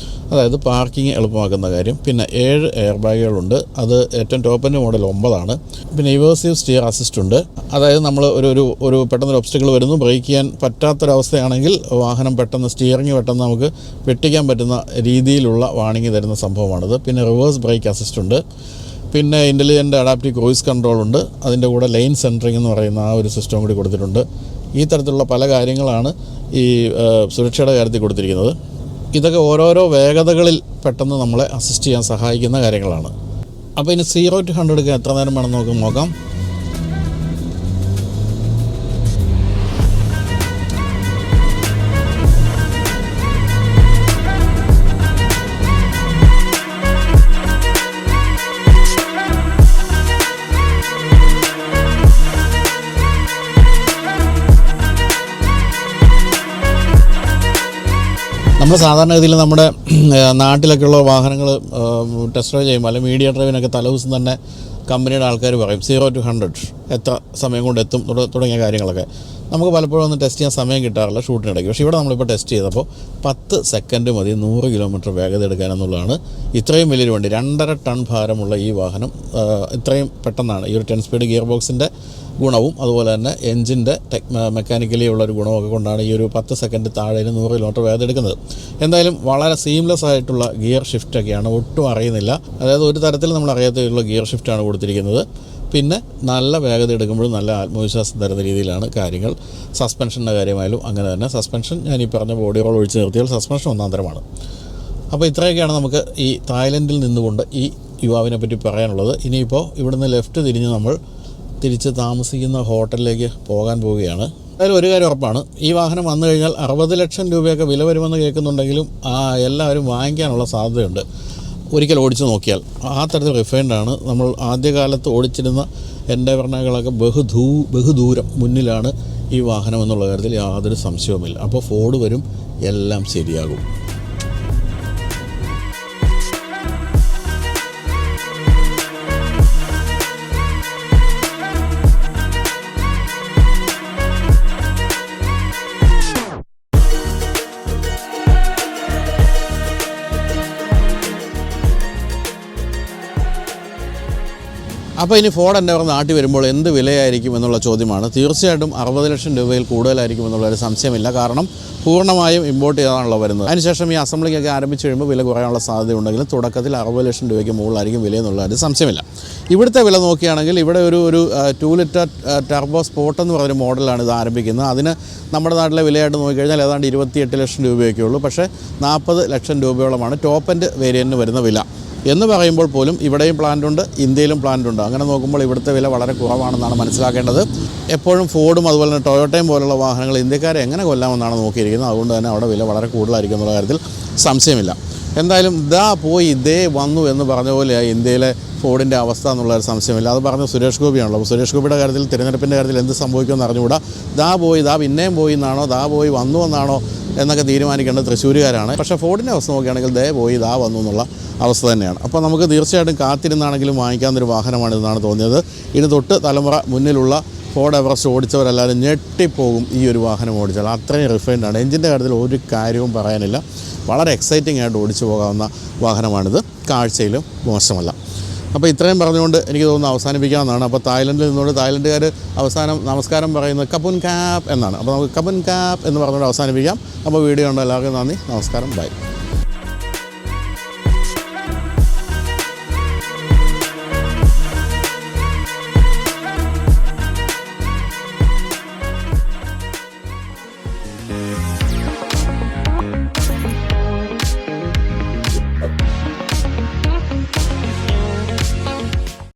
അതായത് പാർക്കിംഗ് എളുപ്പമാക്കുന്ന കാര്യം. പിന്നെ 7 എയർ ബാഗുകളുണ്ട്. അത് ഏറ്റവും ടോപ്പിൻ്റെ മോഡൽ 9 ആണ്. പിന്നെ റിവേഴ്സീവ് സ്റ്റിയർ അസിസ്റ്റ് ഉണ്ട്. അതായത് നമ്മൾ ഒരു പെട്ടെന്നൊരു ഒബ്സ്റ്റക്കിൾ വരുന്നു, ബ്രേക്ക് ചെയ്യാൻ പറ്റാത്തൊരവസ്ഥയാണെങ്കിൽ വാഹനം പെട്ടെന്ന് സ്റ്റിയറിംഗ് പെട്ടെന്ന് നമുക്ക് വെട്ടിക്കാൻ പറ്റുന്ന രീതിയിലുള്ള വാണിംഗ് തരുന്ന സംഭവമാണിത്. പിന്നെ റിവേഴ്സ് ബ്രേക്ക് അസിസ്റ്റ് ഉണ്ട്. പിന്നെ ഇൻ്റലിജൻ്റ് അഡാപ്റ്റീവ് ക്രൂയിസ് കൺട്രോൾ ഉണ്ട്. അതിൻ്റെ കൂടെ ലൈൻ സെൻറ്ററിംഗ് എന്ന് പറയുന്ന ആ ഒരു സിസ്റ്റം കൂടി കൊടുത്തിട്ടുണ്ട്. ഈ തരത്തിലുള്ള പല കാര്യങ്ങളാണ് ഈ സുരക്ഷയുടെ കാര്യത്തിൽ കൊടുത്തിരിക്കുന്നത്. ഇതൊക്കെ ഓരോരോ വേഗതകളിൽ പെട്ടെന്ന് നമ്മളെ അസിസ്റ്റ് ചെയ്യാൻ സഹായിക്കുന്ന കാര്യങ്ങളാണ്. അപ്പോൾ ഇനി 0 to 100 എത്ര നേരം വേണം നമുക്ക് നോക്കാം. നമ്മൾ സാധാരണഗതിയിൽ നമ്മുടെ നാട്ടിലൊക്കെയുള്ള വാഹനങ്ങൾ ടെസ്റ്റ് ഡ്രൈവ് ചെയ്യുമ്പോൾ അല്ലെങ്കിൽ മീഡിയ ഡ്രൈവിനൊക്കെ തലേദിവസം തന്നെ കമ്പനിയുടെ ആൾക്കാർ പറയും 0 to 100 എത്ര സമയം കൊണ്ട് എത്തും തുടങ്ങിയ കാര്യങ്ങളൊക്കെ. നമുക്ക് പലപ്പോഴും ഒന്നും ടെസ്റ്റ് ചെയ്യാൻ സമയം കിട്ടാറില്ല ഷൂട്ടിനിടയ്ക്ക്. പക്ഷേ ഇവിടെ നമ്മളിപ്പോൾ ടെസ്റ്റ് ചെയ്തപ്പോൾ 10 സെക്കൻഡ് മതി 100 കിലോമീറ്റർ വേഗത എടുക്കാനെന്നുള്ളതാണ്. ഇത്രയും വലിയൊരു വണ്ടി 2.5 ടൺ ഭാരമുള്ള ഈ വാഹനം ഇത്രയും പെട്ടെന്നാണ് ഈ ഒരു 10 സ്പീഡ് ഗിയർ ബോക്സിൻ്റെ ഗുണവും അതുപോലെ തന്നെ എൻജിൻ്റെ മെക്കാനിക്കലി ഉള്ളൊരു ഗുണമൊക്കെ കൊണ്ടാണ് ഈ ഒരു 10 സെക്കൻഡ് താഴെ 100 കിലോമീറ്റർ വേഗത എടുക്കുന്നത്. എന്തായാലും വളരെ സീംലെസ് ആയിട്ടുള്ള ഗിയർ ഷിഫ്റ്റൊക്കെയാണ്, ഒട്ടും അറിയുന്നില്ല. അതായത് ഒരു തരത്തിൽ നമ്മൾ അറിയാത്തുള്ള ഗിയർ ഷിഫ്റ്റാണ് കൊടുത്തിരിക്കുന്നത്. പിന്നെ നല്ല വേഗത എടുക്കുമ്പോഴും നല്ല ആത്മവിശ്വാസം തരുന്ന രീതിയിലാണ് കാര്യങ്ങൾ. സസ്പെൻഷൻ്റെ കാര്യമായാലും അങ്ങനെ തന്നെ. സസ്പെൻഷൻ ഞാൻ ഈ പറഞ്ഞ ബോഡി റോൾ ഒഴിച്ച് നിർത്തിയാൽ സസ്പെൻഷൻ ഒന്നാന്തരമാണ്. അപ്പോൾ ഇത്രയൊക്കെയാണ് നമുക്ക് ഈ തായ്ലൻഡിൽ നിന്നുകൊണ്ട് ഈ യുവാവിനെ പറ്റി പറയാനുള്ളത്. ഇനിയിപ്പോൾ ഇവിടുന്ന് ലെഫ്റ്റ് തിരിഞ്ഞ് നമ്മൾ തിരിച്ച് താമസിക്കുന്ന ഹോട്ടലിലേക്ക് പോകാൻ പോവുകയാണ്. എന്തായാലും ഒരു കാര്യം ഉറപ്പാണ്, ഈ വാഹനം വന്നു കഴിഞ്ഞാൽ 60 ലക്ഷം രൂപയൊക്കെ വില വരുമെന്ന് കേൾക്കുന്നുണ്ടെങ്കിലും എല്ലാവരും വാങ്ങിക്കാനുള്ള സാധ്യതയുണ്ട് ഒരിക്കൽ ഓടിച്ച് നോക്കിയാൽ. ആ തരത്തിൽ റിഫൈൻഡാണ്. നമ്മൾ ആദ്യകാലത്ത് ഓടിച്ചിരുന്ന എൻഡേവറിനേക്കാളൊക്കെ ബഹുദൂരം മുന്നിലാണ് ഈ വാഹനം എന്നുള്ള കാര്യത്തിൽ യാതൊരു സംശയവുമില്ല. അപ്പോൾ ഫോർഡ് വരും, എല്ലാം ശരിയാകും. അപ്പോൾ ഇനി ഫോർഡ് എൻഡേവർ നാട്ടിൽ വരുമ്പോൾ എന്ത് വിലയായിരിക്കും എന്നുള്ള ചോദ്യമാണ്. തീർച്ചയായിട്ടും 60 ലക്ഷം രൂപയിൽ കൂടുതലായിരിക്കും എന്നുള്ളൊരു സംശയമില്ല. കാരണം പൂർണ്ണമായും ഇമ്പോർട്ട് ചെയ്താണല്ലോ വരുന്നത്. അതിനുശേഷം ഈ അസംബ്ലിക്കൊക്കെ ആരംഭിച്ച് കഴിയുമ്പോൾ വില കുറയാനുള്ള സാധ്യതയുണ്ടെങ്കിലും തുടക്കത്തിൽ 60 ലക്ഷം രൂപയ്ക്ക് മുകളിലായിരിക്കും വില എന്നുള്ളൊരു സംശയമില്ല. ഇവിടുത്തെ വില നോക്കുകയാണെങ്കിൽ ഇവിടെ ഒരു 2 ലിറ്റർ ടർബോ സ്പോർട്ട് എന്ന് പറയുന്ന മോഡലാണ് ഇത് ആരംഭിക്കുന്നത്. അതിന് നമ്മുടെ നാട്ടിലെ വിലയായിട്ട് നോക്കിക്കഴിഞ്ഞാൽ ഏതാണ്ട് 28 ലക്ഷം രൂപയൊക്കെ ഉള്ളൂ. പക്ഷേ 40 ലക്ഷം രൂപയോളമാണ് ടോപ്പ് എൻഡ് വേരിയൻറ്റിന് വരുന്ന വില. എന്ന് പറയുമ്പോൾ പോലും ഇവിടെയും പ്ലാന്റുണ്ട്, ഇന്ത്യയിലും പ്ലാന്റുണ്ട്. അങ്ങനെ നോക്കുമ്പോൾ ഇവിടുത്തെ വില വളരെ കുറവാണെന്നാണ് മനസ്സിലാക്കേണ്ടത്. എപ്പോഴും ഫോർഡും അതുപോലെ തന്നെ ടൊയോട്ടയും പോലുള്ള വാഹനങ്ങൾ ഇന്ത്യക്കാരെ എങ്ങനെ കൊല്ലാമെന്നാണ് നോക്കിയിരിക്കുന്നത്. അതുകൊണ്ട് തന്നെ അവിടെ വില വളരെ കൂടുതലായിരിക്കും എന്നുള്ള കാര്യത്തിൽ സംശയമില്ല. എന്തായാലും ദേ വന്നു എന്ന് പറഞ്ഞ പോലെയായി ഇന്ത്യയിലെ ഫോർഡിൻ്റെ അവസ്ഥ എന്നുള്ളൊരു സംശയമില്ല. അത് പറഞ്ഞ സുരേഷ് ഗോപിയാണല്ലോ. അപ്പോൾ സുരേഷ് ഗോപിയുടെ കാര്യത്തിൽ തിരഞ്ഞെടുപ്പിൻ്റെ കാര്യത്തിൽ എന്ത് സംഭവിക്കുമെന്ന് അറിഞ്ഞുകൂടാ. പിന്നെയും പോയി എന്നാണോ പോയി വന്നു എന്നാണോ എന്നൊക്കെ തീരുമാനിക്കേണ്ടത് തൃശ്ശൂരുകാരാണ്. പക്ഷേ ഫോർഡിൻ്റെ അവസ്ഥ നോക്കുകയാണെങ്കിൽ വന്നു എന്നുള്ള അവസ്ഥ തന്നെയാണ്. അപ്പോൾ നമുക്ക് തീർച്ചയായിട്ടും കാത്തിരുന്നാണെങ്കിലും വാങ്ങിക്കാവുന്നൊരു വാഹനമാണിതെന്നാണ് തോന്നിയത്. ഇനി തൊട്ട് തലമുറ മുന്നിലുള്ള ഫോർഡ് എവറസ്റ്റ് ഓടിച്ചവരെല്ലാവരും ഞെട്ടിപ്പോകും ഈ ഒരു വാഹനം ഓടിച്ചാൽ. അത്രയും റിഫൈൻഡാണ്. എഞ്ചിൻ്റെ കാര്യത്തിൽ ഒരു കാര്യവും പറയാനില്ല. വളരെ എക്സൈറ്റിംഗ് ആയിട്ട് ഓടിച്ചു പോകാവുന്ന വാഹനമാണിത്. കാഴ്ചയിലും മോശമല്ല. അപ്പോൾ ഇത്രയും പറഞ്ഞുകൊണ്ട് എനിക്ക് തോന്നുന്നു അവസാനിപ്പിക്കാവുന്നതാണ്. അപ്പോൾ തായ്ലൻഡിൽ നിന്നുകൊണ്ട് തായ്ലൻഡുകാർ അവസാനം നമസ്കാരം പറയുന്നത് കപുൻ കാപ്പ് എന്നാണ്. അപ്പോൾ നമുക്ക് കപുൻ കാപ്പ് എന്ന് പറഞ്ഞുകൊണ്ട് അവസാനിപ്പിക്കാം. അപ്പോൾ വീഡിയോ ഉണ്ടോ എല്ലാവർക്കും നന്ദി, നമസ്കാരം, ബൈ.